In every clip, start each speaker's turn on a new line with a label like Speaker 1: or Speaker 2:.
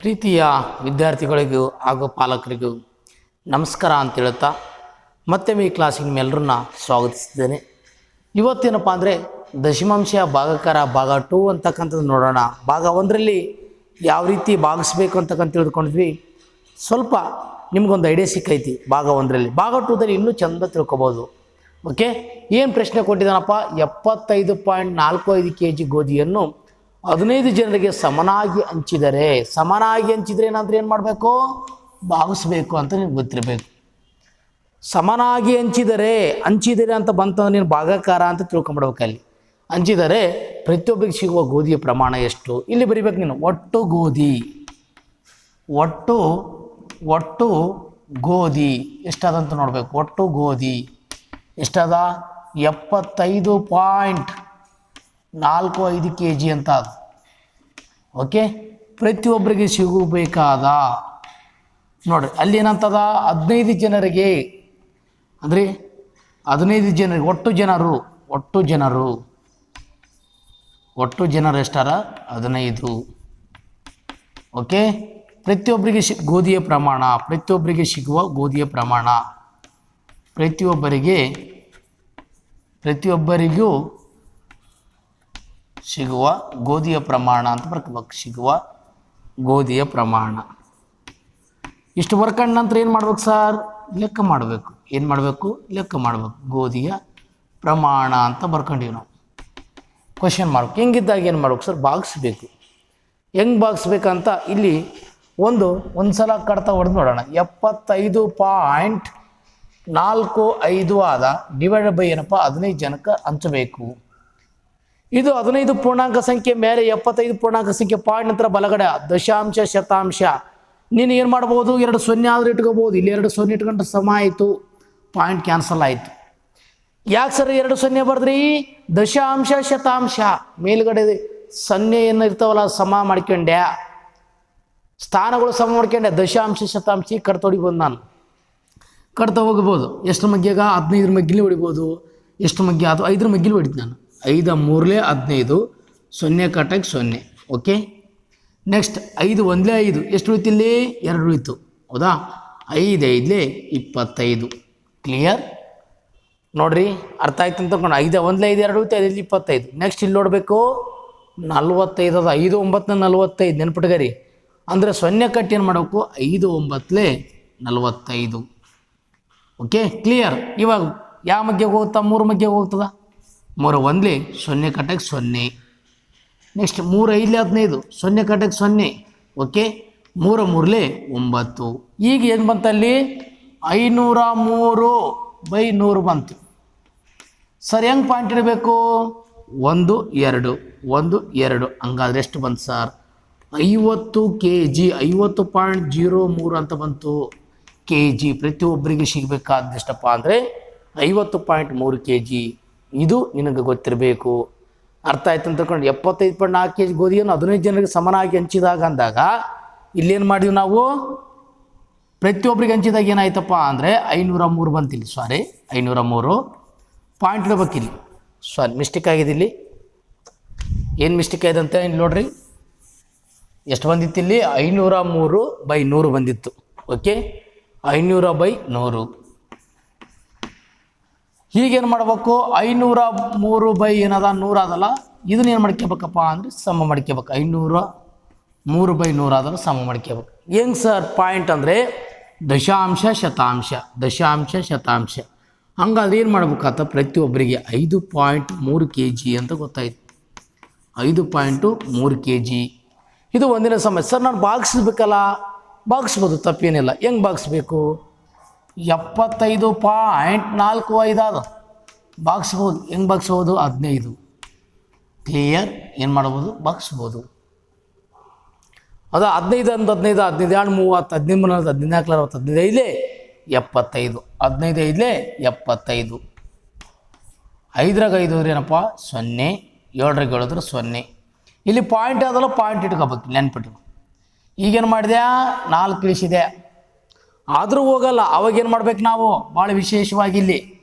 Speaker 1: ಪ್ರೀತಿಯ ವಿದ್ಯಾರ್ಥಿಗಳಿಗೂ ಹಾಗೂ ಪಾಲಕರಿಗೂ ನಮಸ್ಕಾರ ಅಂತ ಹೇಳ್ತಾ ಮತ್ತೆ ಈ ಕ್ಲಾಸಿಗೆ ನಿಮ್ಮೆಲ್ಲರನ್ನ ಸ್ವಾಗತಿಸಿದ್ದೇನೆ. ಇವತ್ತೇನಪ್ಪ ಅಂದರೆ ದಶಮಾಂಶ ಭಾಗಾಕಾರ ಭಾಗ 2 ಅಂತಕ್ಕಂಥದ್ದು ನೋಡೋಣ. ಭಾಗ 1ರಲ್ಲಿ ಯಾವ ರೀತಿ ಭಾಗಿಸ್ಬೇಕು ಅಂತಕ್ಕಂತ ತಿಳ್ಕೊಂಡಿದ್ವಿ. ಸ್ವಲ್ಪ ನಿಮ್ಗೊಂದು ಐಡಿಯಾ ಸಿಕ್ಕೈತಿ ಭಾಗ 1ರಲ್ಲಿ. ಭಾಗ 2ದಲ್ಲಿ ಇನ್ನೂ ಚಂದ ತಿಳ್ಕೊಬೋದು. ಓಕೆ, ಏನು ಪ್ರಶ್ನೆ ಕೊಟ್ಟಿದ್ದಾನಪ್ಪ? 75.45 kg ಗೋಧಿಯನ್ನು 15 ಜನರಿಗೆ ಸಮನಾಗಿ ಹಂಚಿದರೆ ಏನಂದ್ರೆ ಏನು ಮಾಡಬೇಕು? ಭಾಗಿಸ್ಬೇಕು ಅಂತ ನಿಮ್ಗೆ ಗೊತ್ತಿರಬೇಕು. ಸಮನಾಗಿ ಹಂಚಿದರೆ ಅಂತ ಬಂತಂದ್ರೆ ನೀನು ಭಾಗಾಕಾರ ಅಂತ ತಿಳ್ಕೊಂಬಿಡ್ಬೇಕು. ಅಲ್ಲಿ ಹಂಚಿದರೆ ಪ್ರತಿಯೊಬ್ಬರಿಗೆ ಸಿಗುವ ಗೋಧಿಯ ಪ್ರಮಾಣ ಎಷ್ಟು ಇಲ್ಲಿ ಬರಿಬೇಕು ನೀನು. ಒಟ್ಟು ಗೋಧಿ ಎಷ್ಟಾದಂತ ನೋಡಬೇಕು. ಒಟ್ಟು ಗೋಧಿ ಎಷ್ಟಾದ? 75.45 kg ಅಂತ ಅದು. ಓಕೆ, ಪ್ರತಿಯೊಬ್ಬರಿಗೆ ಸಿಗಬೇಕಾದ ನೋಡ್ರಿ ಅಲ್ಲಿ ಏನಂತದ? 15 ಜನರಿಗೆ ಅಂದರೆ 15 ಜನರಿಗೆ ಒಟ್ಟು ಜನರು ಎಷ್ಟಾರ? 15. ಓಕೆ, ಪ್ರತಿಯೊಬ್ಬರಿಗೆ ಗೋಧಿಯ ಪ್ರಮಾಣ, ಪ್ರತಿಯೊಬ್ಬರಿಗೆ ಸಿಗುವ ಗೋಧಿಯ ಪ್ರಮಾಣ, ಪ್ರತಿಯೊಬ್ಬರಿಗೂ ಸಿಗುವ ಗೋಧಿಯ ಪ್ರಮಾಣ ಅಂತ ಬರ್ಕೋಬೇಕು. ಸಿಗುವ ಗೋಧಿಯ ಪ್ರಮಾಣ ಇಷ್ಟು ಬರ್ಕೊಂಡ ನಂತರ ಏನು ಮಾಡ್ಬೇಕು ಸರ್? ಲೆಕ್ಕ ಮಾಡಬೇಕು. ಏನು ಮಾಡಬೇಕು? ಲೆಕ್ಕ ಮಾಡಬೇಕು. ಗೋಧಿಯ ಪ್ರಮಾಣ ಅಂತ ಬರ್ಕೊಂಡಿವಿ ನಾವು. ಕ್ವಶನ್ ಮಾಡ್ಬೇಕು. ಹೆಂಗಿದ್ದಾಗ ಏನು ಮಾಡ್ಬೇಕು ಸರ್? ಭಾಗಿಸ್ಬೇಕು. ಹೆಂಗೆ ಭಾಗಿಸ್ಬೇಕಂತ ಇಲ್ಲಿ ಒಂದು ಸಲ ಕಡ್ತಾ ಹೊಡೆದು ನೋಡೋಣ. 75.45 ಆದ ಡಿವೈಡ್ ಬೈ ಏನಪ್ಪ? 15 ಜನಕ್ಕೆ ಹಂಚಬೇಕು. ಇದು 15 ಪೂರ್ಣಾಂಕ ಸಂಖ್ಯೆ ಮೇಲೆ 75 ಪೂರ್ಣಾಂಕ ಸಂಖ್ಯೆ ಪಾಯಿಂಟ್ ನಂತರ ಬಲಗಡೆ ದಶಾಂಶ ಶತಾಂಶ. ನೀನು ಏನು ಮಾಡ್ಬೋದು? 2 0 ಆದರೂ ಇಟ್ಕೋಬೋದು. ಇಲ್ಲಿ 2 0 ಇಟ್ಕೊಂಡ್ರೆ ಸಮ ಆಯಿತು, ಪಾಯಿಂಟ್ ಕ್ಯಾನ್ಸಲ್ ಆಯಿತು. ಯಾಕೆ ಸರ್ 2 0 ಬರ್ದ್ರಿ? ದಶಾಂಶ ಶತಾಂಶ ಮೇಲ್ಗಡೆ 0 ಏನು ಇರ್ತಾವಲ್ಲ ಸಮ ಮಾಡ್ಕೊಂಡೆ, ಸ್ಥಾನಗಳು ಸಮ ಮಾಡ್ಕೊಂಡೆ. ದಶಾಂಶ ಶತಾಂಶ ಕಡ್ತ ಹೊಡಿಬೋದು. ನಾನು ಕಡ್ತಾ ಹೋಗ್ಬೋದು. ಎಷ್ಟು ಮಗ್ಗಿಯಾಗ? 15 ಮಗ್ಗಿಲಿ ಹೊಡಿಬೋದು. ಎಷ್ಟು ಮಗ್ಗಿ? ಅದು 5 ಮಗ್ಗಿಲಿ ಹೊಡಿತು ನಾನು. 5 3 15, 0 ಕಟ್ಟಾಗಿ 0. ಓಕೆ, ನೆಕ್ಸ್ಟ್ 5 1 5 ಎಷ್ಟು ಉಳಿತು? ಇಲ್ಲಿ 2 ಉಳಿತು. ಹೌದಾ? 5 5 25. ಕ್ಲಿಯರ್ ನೋಡ್ರಿ, ಅರ್ಥ ಆಯ್ತು ಅಂತ ತಗೊಂಡು 5 1 5 2 ಉಳಿತು. 5 25. ನೆಕ್ಸ್ಟ್ ಇಲ್ಲಿ ನೋಡಬೇಕು 45 ಅದ. 5 9 45 ನೆನ್ಪಿಟ್ಗರಿ. ಅಂದರೆ 0 ಕಟ್ಟಿ ಏನು ಮಾಡಬೇಕು? 5 9 45. Okay, clear. ಇವಾಗ ಯಾವ ಮಧ್ಯೆ ಹೋಗ್ತಾ? 3 ಮಧ್ಯೆ ಹೋಗ್ತದ. 3 1 0 ಕಟ್ಟಾಗಿ 0. ನೆಕ್ಸ್ಟ್ 3 5 15, 0 ಕಟ್ಟಾಗಿ 0. ಓಕೆ, 3 3 9. ಈಗ ಏನು ಬಂತಲ್ಲಿ? 503/100 ಬಂತು. ಸರ್ ಹೆಂಗೆ ಪಾಯಿಂಟ್ ಇಡಬೇಕು? 1 2 1 2. ಹಂಗಾದ್ರೆ ಎಷ್ಟು ಬಂತು ಸರ್? 50 kg. 50.03 ಅಂತ ಬಂತು kg. ಪ್ರತಿಯೊಬ್ಬರಿಗೆ ಸಿಗಬೇಕಾದಷ್ಟಪ್ಪ ಅಂದರೆ 50.3 kg. ಇದು ನಿನಗೆ ಗೊತ್ತಿರಬೇಕು. ಅರ್ಥ ಆಯ್ತು ಅಂತ ತಿಳ್ಕೊಂಡು 75.4 kg ಗೋಧಿಯನ್ನು 15 ಜನರಿಗೆ ಸಮನಾಗಿ ಹಂಚಿದಾಗ ಅಂದಾಗ ಇಲ್ಲೇನು ಮಾಡಿದ್ವಿ ನಾವು? ಪ್ರತಿಯೊಬ್ಬರಿಗೆ ಹಂಚಿದಾಗ ಏನಾಯ್ತಪ್ಪ ಅಂದರೆ 503 ಬಂತಿಲ್ಲಿ. 503 ಪಾಯಿಂಟ್ ಇಡಬೇಕಿಲ್ಲಿ. ಮಿಸ್ಟೇಕ್ ಆಗಿದೆ ಇಲ್ಲಿ. ಏನು ಮಿಸ್ಟೇಕ್ ಆಗಿದೆ ಅಂತ ಇಲ್ಲಿ ನೋಡ್ರಿ. ಎಷ್ಟು ಬಂದಿತ್ತು ಇಲ್ಲಿ? 503/100 ಬಂದಿತ್ತು. ಓಕೆ, 500/100. ಹೀಗೇನು ಮಾಡಬೇಕು? 503 ಏನದ 100 ಅದಲ್ಲ, ಇದನ್ನ ಏನು ಮಾಡ್ಕೋಬೇಕಪ್ಪ ಅಂದರೆ ಸಮ ಮಾಡ್ಕೋಬೇಕು. 503/100 ಆದ್ರೆ ಸಮ ಮಾಡ್ಕೋಬೇಕು. ಹೆಂಗೆ ಸರ್ ಪಾಯಿಂಟ್ ಅಂದರೆ? ದಶಾಂಶ ಶತಾಂಶ. ಹಂಗಾದ್ರೆ ಏನು ಮಾಡ್ಬೇಕಾತ? ಪ್ರತಿಯೊಬ್ಬರಿಗೆ 5.3 kg ಅಂತ ಗೊತ್ತಾಯ್ತು. 5.3 kg. ಇದು ಒಂದಿನ ಸಮಸ್ಯೆ. ಸರ್ ನಾನು ಭಾಗಿಸ್ಬೇಕಲ್ಲ? ಭಾಗಿಸ್ಬೋದು, ತಪ್ಪೇನಿಲ್ಲ. ಹೆಂಗೆ ಭಾಗಿಸ್ಬೇಕು? 75.45 ಆದ ಭಾಗಿಸ್ಬೋದು. ಹೆಂಗೆ ಭಾಗಿಸ್ಬೋದು? 15. ಕ್ಲಿಯರ್. ಏನು ಮಾಡ್ಬೋದು? ಭಾಗಿಸ್ಬೋದು. ಅದು 15 1 15, 15 2 30, 13 14 15 75. 15 5 75. 5 5 ಏನಪ್ಪ? 0. 7 7 0. ಇಲ್ಲಿ ಪಾಯಿಂಟ್ ಆದಲ್ಲ, ಪಾಯಿಂಟ್ ಇಟ್ಕೋಬೇಕು, ನೆನ್ಪಿಟ್ಟು. ಈಗೇನು ಮಾಡಿದೆ? 4 ಇಳಿಸಿದೆ, ಆದರೂ ಹೋಗಲ್ಲ. ಅವಾಗೇನು ಮಾಡ್ಬೇಕು ನಾವು? ಭಾಳ ವಿಶೇಷವಾಗಿ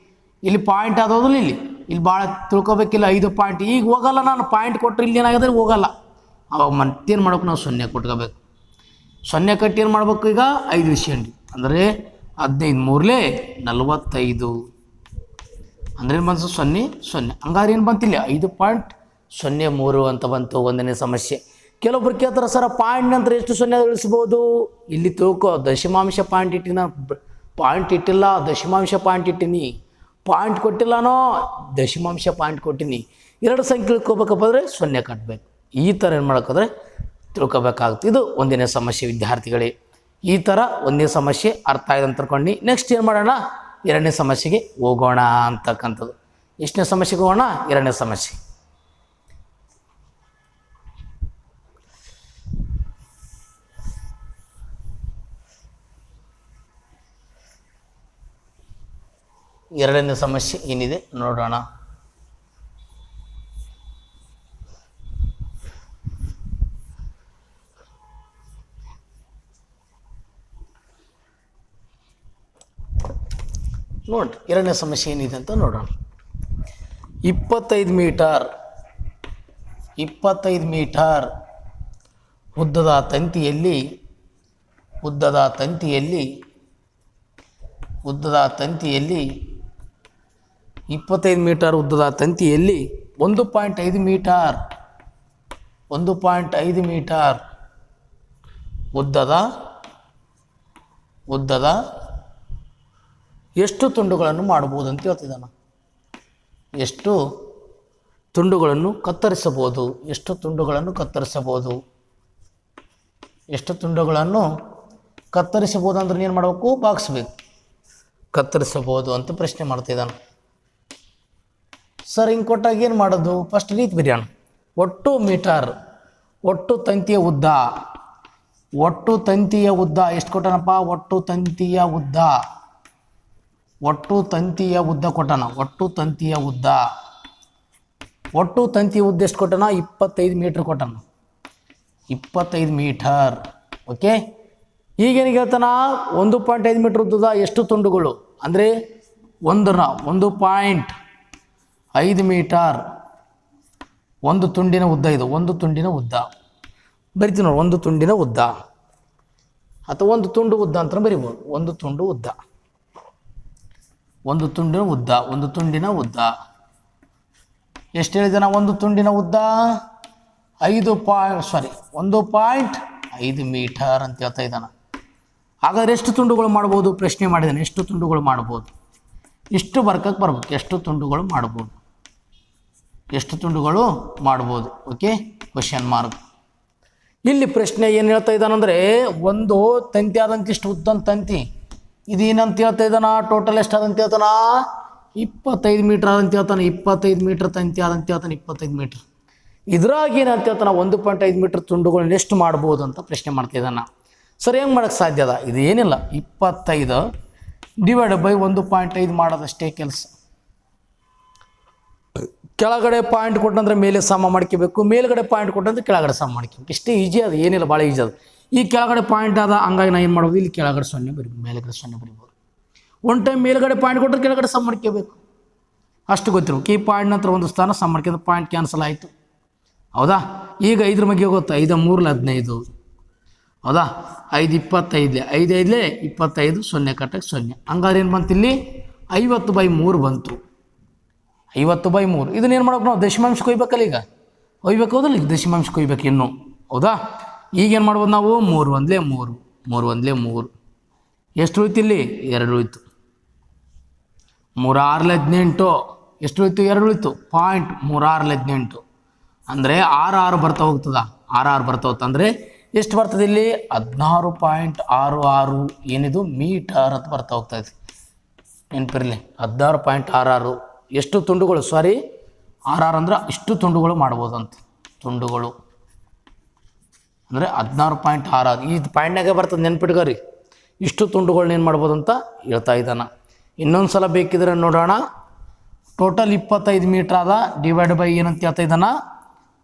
Speaker 1: ಇಲ್ಲಿ ಪಾಯಿಂಟ್ ಆದೋದಿಲ್ಲ. ಇಲ್ಲಿ ಭಾಳ ತಿಳ್ಕೊಬೇಕಿಲ್ಲ. 5 ಪಾಯಿಂಟ್ ಈಗ ಹೋಗಲ್ಲ. ನಾನು ಪಾಯಿಂಟ್ ಕೊಟ್ಟರೆ ಇಲ್ಲಿ ಏನಾಗಿದೆ? ಹೋಗಲ್ಲ. ಅವಾಗ ಮತ್ತೇನು ಮಾಡ್ಬೇಕು? ನಾವು 0 ಕೊಟ್ಕೋಬೇಕು. ಸೊನ್ನೆ ಕಟ್ಟಿ ಏನು ಮಾಡ್ಬೇಕು ಈಗ 5 ಇಸ್ಕೊಂಡಿ ಅಂದರೆ 15 ಮೂರಲೇ 45 ಅಂದ್ರೆ ಏನು ಬಂತು 0 0 ಹಂಗಾರೆ ಏನು ಬಂತಿಲ್ಲ 5.03 ಅಂತ ಬಂತು ಒಂದನೇ ಸಮಸ್ಯೆ. ಕೆಲವೊಬ್ರು ಕೇಳ್ತಾರೆ ಸರ್ ಪಾಯಿಂಟ್ ನಂತರ ಎಷ್ಟು ಸೊನ್ನೆ ಇಳಿಸ್ಬೋದು, ಇಲ್ಲಿ ತಿಳ್ಕೊ ದಶಮಾಂಶ ಪಾಯಿಂಟ್ ಇಟ್ಟಿನ ಪಾಯಿಂಟ್ ಇಟ್ಟಿಲ್ಲ ದಶಮಾಂಶ ಪಾಯಿಂಟ್ ಇಟ್ಟಿನಿ, ಪಾಯಿಂಟ್ ಕೊಟ್ಟಿಲ್ಲನೋ ದಶಮಾಂಶ ಪಾಯಿಂಟ್ ಕೊಟ್ಟಿನಿ, ಎರಡು ಸಂಖ್ಯೆ ತಿಳ್ಕೊಬೇಕಪ್ಪ ಅಂದರೆ 0 ಕಟ್ಟಬೇಕು. ಈ ಥರ ಏನು ಮಾಡೋಕ್ಕಾದ್ರೆ ತಿಳ್ಕೊಬೇಕಾಗುತ್ತೆ. ಇದು ಒಂದನೇ ಸಮಸ್ಯೆ ವಿದ್ಯಾರ್ಥಿಗಳೇ. ಈ ಥರ ಒಂದನೇ ಸಮಸ್ಯೆ ಅರ್ಥ ಆಯ್ತು ಅಂತ ತಿಳ್ಕೊಂಡು ನೆಕ್ಸ್ಟ್ ಏನು ಮಾಡೋಣ, ಎರಡನೇ ಸಮಸ್ಯೆಗೆ ಹೋಗೋಣ ಅಂತಕ್ಕಂಥದ್ದು. ಎಷ್ಟನೇ ಸಮಸ್ಯೆಗೆ ಹೋಗೋಣ, ಎರಡನೇ ಸಮಸ್ಯೆ. ಎರಡನೇ ಸಮಸ್ಯೆ ಏನಿದೆ ನೋಡೋಣ. ನೋಡ್ರಿ ಎರಡನೇ ಸಮಸ್ಯೆ ಏನಿದೆ ಅಂತ ನೋಡೋಣ. 25 ಮೀಟರ್ ಉದ್ದದ ತಂತಿಯಲ್ಲಿ 25 ಮೀಟರ್ ಉದ್ದದ ತಂತಿಯಲ್ಲಿ 1.5 ಮೀಟರ್ ಉದ್ದದ ಎಷ್ಟು ತುಂಡುಗಳನ್ನು ಮಾಡಬಹುದು ಅಂತ ಹೇಳ್ತಿದ್ದಾನೆ. ಎಷ್ಟು ತುಂಡುಗಳನ್ನು ಕತ್ತರಿಸಬಹುದು ಅಂದ್ರೆ ಏನು ಮಾಡಬೇಕು, ಬಾಗಿಸ್ಬೇಕು. ಕತ್ತರಿಸಬಹುದು ಅಂತ ಪ್ರಶ್ನೆ ಮಾಡ್ತಿದ್ದಾನೆ. ಸರ್ ಹಿಂಗೆ ಕೊಟ್ಟಾಗ ಏನು ಮಾಡೋದು, ಫಸ್ಟ್ ರೀತಿ ಬಿರಿಯಾಣ. ಒಟ್ಟು ತಂತಿಯ ಉದ್ದ ಎಷ್ಟು ಕೊಟ್ಟನಪ್ಪ, ಒಟ್ಟು ತಂತಿಯ ಉದ್ದ ಕೊಟ್ಟನ. ಒಟ್ಟು ತಂತಿಯ ಉದ್ದ ಎಷ್ಟು ಕೊಟ್ಟನ, 25 ಮೀಟರ್ ಕೊಟ್ಟನ. 25 ಮೀಟರ್. ಓಕೆ, ಈಗೇನಿಗೆ ಹೇಳ್ತಾನ 1.5 ಮೀಟರ್ ಉದ್ದದ ಎಷ್ಟು ತುಂಡುಗಳು ಅಂದರೆ 1.5 ಮೀಟರ್ ಒಂದು ತುಂಡಿನ ಉದ್ದ. ಇದು ಒಂದು ತುಂಡಿನ ಉದ್ದ ಬರಿತೀವಿ ನೋಡಿ, ಒಂದು ತುಂಡಿನ ಉದ್ದ ಅಥವಾ ಒಂದು ತುಂಡು ಉದ್ದ ಅಂತ ಬರಿಬೋದು. ಒಂದು ತುಂಡಿನ ಉದ್ದ ಎಷ್ಟು ಹೇಳಿದಾನ, ಒಂದು ತುಂಡಿನ ಉದ್ದ 1.5 ಮೀಟರ್ ಅಂತ ಹೇಳ್ತಾ ಇದ್ದಾನೆ. ಹಾಗಾದ್ರೆ ಎಷ್ಟು ತುಂಡುಗಳು ಮಾಡ್ಬೋದು ಪ್ರಶ್ನೆ ಮಾಡಿದ್ದಾನೆ. ಎಷ್ಟು ತುಂಡುಗಳು ಮಾಡ್ಬೋದು, ಇಷ್ಟು ಬರ್ಕಕ್ಕೆ ಬರ್ಬೇಕು. ಎಷ್ಟು ತುಂಡುಗಳು ಮಾಡ್ಬೋದು. Okay, question mark. ಇಲ್ಲಿ ಪ್ರಶ್ನೆ ಏನು ಹೇಳ್ತಾ ಇದ್ದಾನಂದರೆ, ಒಂದು ತಂತಿ ಆದಂತ ಇಷ್ಟು ಉದ್ದಂತ ತಂತಿ, ಇದೇನಂತ ಹೇಳ್ತಾ ಇದ್ದಾನ, ಟೋಟಲ್ ಎಷ್ಟು ಆದಂತ ಹೇಳ್ತಾನ, 25 ಮೀಟರ್ ಆದಂತ ಹೇಳ್ತಾನೆ. 25 ಮೀಟರ್ ತಂತಿ ಆದಂತ ಹೇಳ್ತಾನೆ, 25 ಮೀಟರ್. ಇದ್ರಾಗ ಏನಂತ ಹೇಳ್ತಾನೆ, 1.5 ಮೀಟರ್ ತುಂಡುಗಳನ್ನ ಎಷ್ಟು ಮಾಡ್ಬೋದು ಅಂತ ಪ್ರಶ್ನೆ ಮಾಡ್ತಾ ಇದ್ದಾನ. ಸರ್ ಹೆಂಗೆ ಮಾಡೋಕ್ಕೆ ಸಾಧ್ಯ ಅದ, ಇದು ಏನಿಲ್ಲ, 25 ಡಿವೈಡ್ ಬೈ 1.5 ಮಾಡೋದಷ್ಟೇ ಕೆಲಸ. ಕೆಳಗಡೆ ಪಾಯಿಂಟ್ ಕೊಟ್ಟಂದ್ರೆ ಮೇಲೆ ಸಮ ಮಾಡ್ಕೋಬೇಕು, ಮೇಲ್ಗಡೆ ಪಾಯಿಂಟ್ ಕೊಟ್ಟಂದ್ರೆ ಕೆಳಗಡೆ ಸಮ ಮಾಡ್ಕೋಬೇಕು. ಇಷ್ಟೇ ಈಜಿ ಅದು, ಏನಿಲ್ಲ ಭಾಳ ಈಜಿ ಅದು. ಈ ಕೆಳಗಡೆ ಪಾಯಿಂಟ್ ಆದ, ಹಂಗಾಗಿ ನಾನು ಏನು ಮಾಡ್ಬೋದು, ಇಲ್ಲಿ ಕೆಳಗಡೆ 0 ಬರಿಬೋದು, ಮೇಲ್ಗಡೆ 0 ಬರಿಬೋದು. ಒನ್ ಟೈಮ್ ಮೇಲ್ಗಡೆ ಪಾಯಿಂಟ್ ಕೊಟ್ಟರೆ ಕೆಳಗಡೆ ಸಮ ಮಾಡ್ಕೋಬೇಕು, ಅಷ್ಟು ಗೊತ್ತಿರ್ಬೇಕು. ಈ ಪಾಯಿಂಟ್ ನಂತರ ಒಂದು ಸ್ಥಾನ ಸಮ ಮಾಡ್ಕೊಂಡು ಪಾಯಿಂಟ್ ಕ್ಯಾನ್ಸಲ್ ಆಯಿತು, ಹೌದಾ. ಈಗ 5 ಬಗ್ಗೆ ಗೊತ್ತು, 5 3 15, ಹೌದಾ. 5 25, 5 5 25, 0 ಕಟ್ಟಕ್ಕೆ 0. ಹಂಗಾದ್ರೆ ಏನು ಬಂತು, ಇಲ್ಲಿ 50/3 ಬಂತು. 50/3 ಇದನ್ನೇನು ಮಾಡ್ಬೇಕು ನಾವು, ದಶಮಾಂಶಕ್ಕೆ ಒಯ್ಬೇಕಲ್ಲ. ಈಗ ಒಯ್ಬೇಕು, ಹೌದಲ್ಲ, ಈಗ ದಶಮಾಂಶಕ್ಕೆ ಒಯ್ಬೇಕು ಇನ್ನು, ಹೌದಾ. ಈಗೇನು ಮಾಡ್ಬೋದು ನಾವು, 3 1 3 3 ಎಷ್ಟು ಉಳಿತು, ಇಲ್ಲಿ 2 ಉಳಿತು. 3 6 18 ಎಷ್ಟು ಉಳಿತು, 2 ಉಳಿತು. 0.3618 ಅಂದರೆ 6 ಬರ್ತಾ ಹೋಗ್ತದ, 6 ಬರ್ತಾ ಹೋಗ್ತದೆ. ಅಂದರೆ ಎಷ್ಟು ಬರ್ತದೆ ಇಲ್ಲಿ, 16.66 ಏನಿದು ಮೀಟರ್ ಅಂತ ಬರ್ತಾ ಹೋಗ್ತಾ ಇದೆ. ನೆನಪಿರಲಿ, 16.66 ಎಷ್ಟು ತುಂಡುಗಳು, 66 ಅಂದ್ರೆ ಇಷ್ಟು ತುಂಡುಗಳು ಮಾಡ್ಬೋದು ಅಂತ. ತುಂಡುಗಳು ಅಂದರೆ 16.66 ಈ ಪಾಯಿಂಟ್ನಾಗೆ ಬರ್ತದೆ, ನೆನ್ಪಿಟ್ಕೋರಿ. ಇಷ್ಟು ತುಂಡುಗಳನ್ನ ಏನು ಮಾಡ್ಬೋದು ಅಂತ ಹೇಳ್ತಾ ಇದ್ದಾನೆ. ಇನ್ನೊಂದು ಸಲ ಬೇಕಿದ್ರೆ ನೋಡೋಣ. ಟೋಟಲ್ 25 ಮೀಟ್ರ್ ಆದ, ಡಿವೈಡ್ ಬೈ ಏನಂತ ಹೇಳ್ತಾ ಇದ್ದಾನೆ,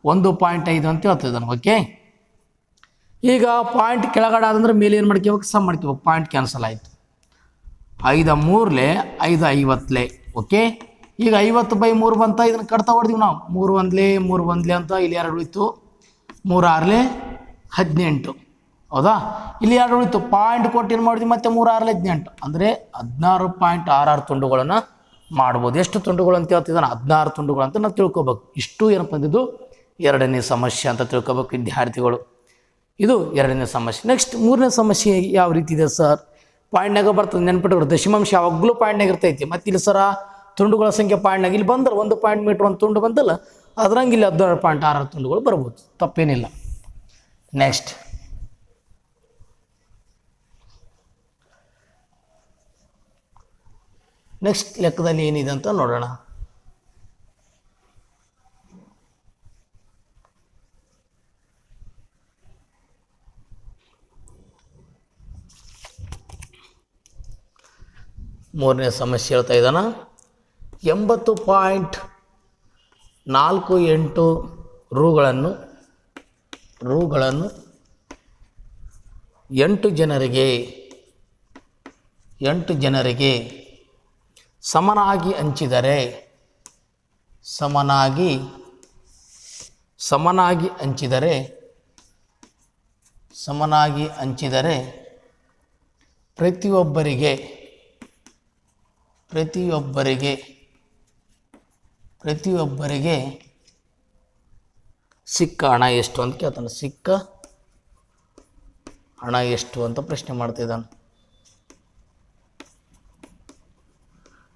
Speaker 1: 1.5 ಅಂತ ಹೇಳ್ತಾ ಇದ್ದಾನೆ. ಓಕೆ, ಈಗ ಪಾಯಿಂಟ್ ಕೆಳಗಡೆ ಆದಂದ್ರೆ ಮೇಲೆ ಏನು ಮಾಡ್ಕೋಬೇಕು, ಸಮ್ ಮಾಡ್ಕೋಬೇಕು. ಪಾಯಿಂಟ್ ಕ್ಯಾನ್ಸಲ್ ಆಯಿತು. 5 3 5 50. ಓಕೆ, ಈಗ 50/3 ಬಂತ. ಇದನ್ನು ಕಟ್ತಾ ಹೊಡ್ತೀವಿ ನಾವು, 3 1 ಅಂತ ಇಲ್ಲಿ 2 ಉಳಿತು. 3 6 18, ಹೌದಾ? ಇಲ್ಲಿ ಎರಡು ಉಳಿತು, ಪಾಯಿಂಟ್ ಕೊಟ್ಟು ಏನು ಮಾಡಿದ್ವಿ ಮತ್ತೆ 3 6 18 ಅಂದರೆ 16.66 ತುಂಡುಗಳನ್ನು ಮಾಡ್ಬೋದು. ಎಷ್ಟು ತುಂಡುಗಳು ಅಂತ ಹೇಳ್ತಿದ್ದಾನೆ? 16 ತುಂಡುಗಳು ಅಂತ ನಾವು ತಿಳ್ಕೊಬೇಕು. ಇಷ್ಟು ಏನಪ್ಪ ಅಂದಿದ್ದು ಎರಡನೇ ಸಮಸ್ಯೆ ಅಂತ ತಿಳ್ಕೊಬೇಕು ವಿದ್ಯಾರ್ಥಿಗಳು. ಇದು ಎರಡನೇ ಸಮಸ್ಯೆ. ನೆಕ್ಸ್ಟ್ ಮೂರನೇ ಸಮಸ್ಯೆ ಯಾವ ರೀತಿ ಇದೆ ಸರ್? ಪಾಯಿಂಟ್ನಾಗ ಬರ್ತದೆ, ನೆನ್ಪಿಟ್ಕೊಡು. ದಶಮಾಂಶ ಯಾವಾಗಲೂ ಪಾಯಿಂಟ್ನಾಗ ಇರ್ತೈತಿ. ಮತ್ತು ಇಲ್ಲಿ ಸರ ತುಂಡುಗಳ ಸಂಖ್ಯೆ ಪಾಯಿಂಟ್ನಾಗ ಇಲ್ಲಿ ಬಂದ್ರೆ 1 ಪಾಯಿಂಟ್ ಮೀಟ್ರ್ ಒಂದು ತುಂಡು ಬಂದಲ್ಲ, ಅದ್ರಂಗೆ ಇಲ್ಲಿ 16.66 ತುಂಡುಗಳು ಬರ್ಬೋದು, ತಪ್ಪೇನಿಲ್ಲ. ನೆಕ್ಸ್ಟ್ ಲೆಕ್ಕದಲ್ಲಿ ಏನಿದೆ ಅಂತ ನೋಡೋಣ. ಮೂರನೇ ಸಮಸ್ಯೆ ಹೇಳ್ತಾ ಇದ್ದಾನ, 80.48 ರೂಗಳನ್ನು 8 ಜನರಿಗೆ ಸಮನಾಗಿ ಹಂಚಿದರೆ ಪ್ರತಿಯೊಬ್ಬರಿಗೆ ಸಿಕ್ಕ ಹಣ ಎಷ್ಟು ಅಂತ ಕೇಳ್ತಾನೆ. ಸಿಕ್ಕ ಹಣ ಎಷ್ಟು ಅಂತ ಪ್ರಶ್ನೆ ಮಾಡ್ತಿದ್ದಾನೆ.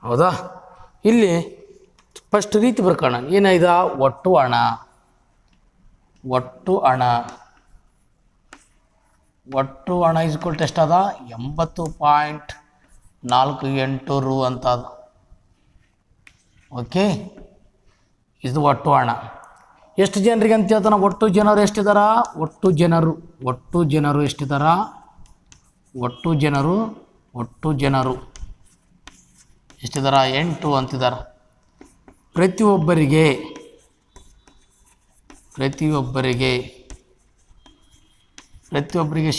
Speaker 1: ಹೌದಾ? ಇಲ್ಲಿ ಫಸ್ಟ್ ರೀತಿ ಬರ್ಕೋಣ. ಏನಾಯ್ದ? ಒಟ್ಟು ಹಣ ಇಸ್ಕೊಲ್ಟ್ ಎಷ್ಟದ? 80.48 ರೂ ಅಂತ ಅದು. ಓಕೆ, ಇದು ಒಟ್ಟು ಹಣ. ಎಷ್ಟು ಜನರಿಗೆ ಅಂತ ಹೇಳ್ತಾನೆ? ಒಟ್ಟು ಜನರು ಎಷ್ಟಿದಾರ? ಒಟ್ಟು ಜನರು ಎಷ್ಟಿದಾರ? ಒಟ್ಟು ಜನರು ಎಷ್ಟಿದಾರ? 8 ಅಂತಿದ್ದಾರೆ. ಪ್ರತಿಯೊಬ್ಬರಿಗೆ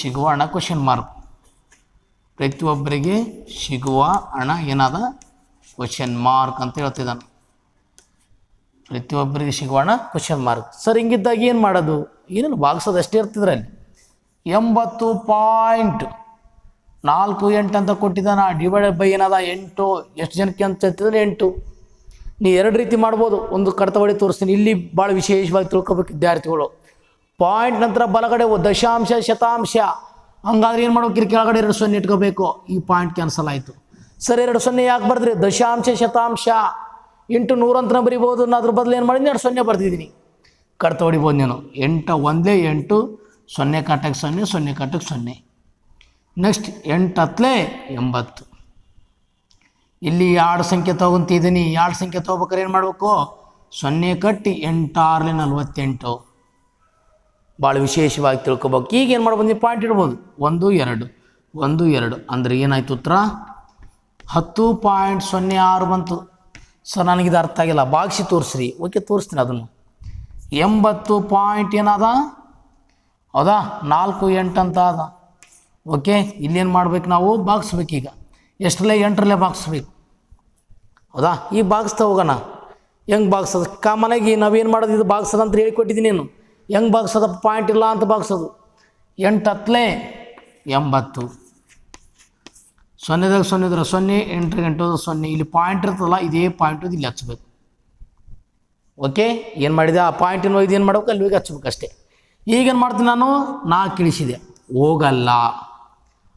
Speaker 1: ಸಿಗುವ ಹಣ ಕ್ವಶನ್ ಮಾರ್ಕ್. ಪ್ರತಿಯೊಬ್ಬರಿಗೆ ಸಿಗುವ ಹಣ ಏನಾದ? ಕ್ವಶನ್ ಮಾರ್ಕ್ ಅಂತ ಹೇಳ್ತಿದ್ದಾನೆ. ಪ್ರತಿಯೊಬ್ಬರಿಗೆ ಸಿಗುವ ಹಣ ಕ್ವಶನ್ ಮಾರ್ಕ್. ಸರ್ ಹಿಂಗಿದ್ದಾಗ ಏನು ಮಾಡೋದು? ಏನೇನು ಭಾಗಿಸೋದು ಅಷ್ಟೇ ಇರ್ತಿದ್ರಲ್ಲಿ. 80.48 ಅಂತ ಕೊಟ್ಟಿದ್ದಾನ. ಡಿವೈಡೆಡ್ ಬೈ ಏನಾದ? 8. ಎಷ್ಟು ಜನಕ್ಕೆ ಅಂತ ಹೇಳ್ತಿದ್ರೆ 8. ನೀ ಎರಡು ರೀತಿ ಮಾಡ್ಬೋದು. ಒಂದು ಕಡತವಳಿ ತೋರಿಸ್ತೀನಿ. ಇಲ್ಲಿ ಭಾಳ ವಿಶೇಷವಾಗಿ ತಿಳ್ಕೊಬೇಕು ವಿದ್ಯಾರ್ಥಿಗಳು. ಪಾಯಿಂಟ್ ನಂತರ ಬಲಗಡೆ ದಶಾಂಶ ಶತಾಂಶ, ಹಂಗಾದ್ರೆ ಏನು ಮಾಡ್ಬೇಕು? ಇಲ್ಲಿ ಕೆಳಗಡೆ 2 0 ಇಟ್ಕೋಬೇಕು. ಈ ಪಾಯಿಂಟ್ ಕ್ಯಾನ್ಸಲ್ ಆಯಿತು. ಸರ್ 2 0 ಯಾಕೆ ಬರ್ದ್ರಿ? ದಶಾಂಶ ಶತಾಂಶ ಇಂಟು 100 ಅಂತ ಬರಿಬೋದು. ಅದ್ರ ಬದಲು ಏನು ಮಾಡಿದ್ದೀನಿ? 2 0 ಬರ್ತಿದ್ದೀನಿ. ಕಡತ ಹೊಡಿಬೋದು ನೀನು. 8 1 8, 0 ಕಾಟಕ್ಕೆ 0, 0 ಕಾಟಕ್ಕೆ 0. ನೆಕ್ಸ್ಟ್ 8 10 80. ಇಲ್ಲಿ 2 ಸಂಖ್ಯೆ ತೊಗೊಂತಿದ್ದೀನಿ. 2 ಸಂಖ್ಯೆ ತೊಗೋಬೇಕಾದ್ರೆ ಏನು ಮಾಡಬೇಕು? 0 ಕಟ್ಟಿ 8 6 48. ಭಾಳ ವಿಶೇಷವಾಗಿ ತಿಳ್ಕೊಬೇಕು. ಈಗ ಏನು ಮಾಡ್ಬೋದು? ನೀವು ಪಾಯಿಂಟ್ ಇಡ್ಬೋದು. 1 2 1 2 ಅಂದರೆ ಏನಾಯ್ತು ಉತ್ತರ? 10.06 ಬಂತು. ಸರ್ ನನಗಿದು ಅರ್ಥ ಆಗಿಲ್ಲ, ಭಾಗಿಸಿ ತೋರಿಸ್ರಿ. ಓಕೆ, ತೋರಿಸ್ತೀನಿ ಅದನ್ನು. 80 ಪಾಯಿಂಟ್ ಏನಾದ? ಹೌದಾ? 4 8 ಅಂತ ಅದ. ಓಕೆ, ಇಲ್ಲೇನು ಮಾಡ್ಬೇಕು? ನಾವು ಭಾಗಿಸ್ಬೇಕೀಗ. ಎಷ್ಟರಲ್ಲೇ? 8ರಲ್ಲೇ ಭಾಗಿಸ್ಬೇಕು. ಹೌದಾ? ಈ ಭಾಗಿಸ್ತಾ ಹೋಗೋಣ. ಹೆಂಗೆ ಭಾಗಿಸೋದು? ಕಾಮನಾಗಿ ನಾವೇನು ಮಾಡೋದು? ಇದು ಭಾಗಿಸೋದು ಅಂತ ಹೇಳಿಕೊಟ್ಟಿದ್ದೀನಿ. ನೀನು ಹೆಂಗೆ ಭಾಗಿಸೋದಪ್ಪ? ಪಾಯಿಂಟ್ ಇಲ್ಲ ಅಂತ ಭಾಗಿಸೋದು. 8 10 80. 0ದಾಗ 0 ಇದ್ರೆ 0, 8 8 0. ಇಲ್ಲಿ ಪಾಯಿಂಟ್ ಇರ್ತದಲ್ಲ, ಇದೇ ಪಾಯಿಂಟ್ ಇಲ್ಲಿ ಹಚ್ಬೇಕು. ಓಕೆ, ಏನು ಮಾಡಿದೆ? ಆ ಪಾಯಿಂಟಿನ ಇದು ಏನು ಮಾಡ್ಬೇಕು? ಅಲ್ಲಿ ಹೋಗಿ ಹಚ್ಬೇಕು ಅಷ್ಟೇ. ಈಗೇನು ಮಾಡ್ತೀನಿ ನಾನು? 4 ಇಳಿಸಿದೆ, ಹೋಗಲ್ಲ.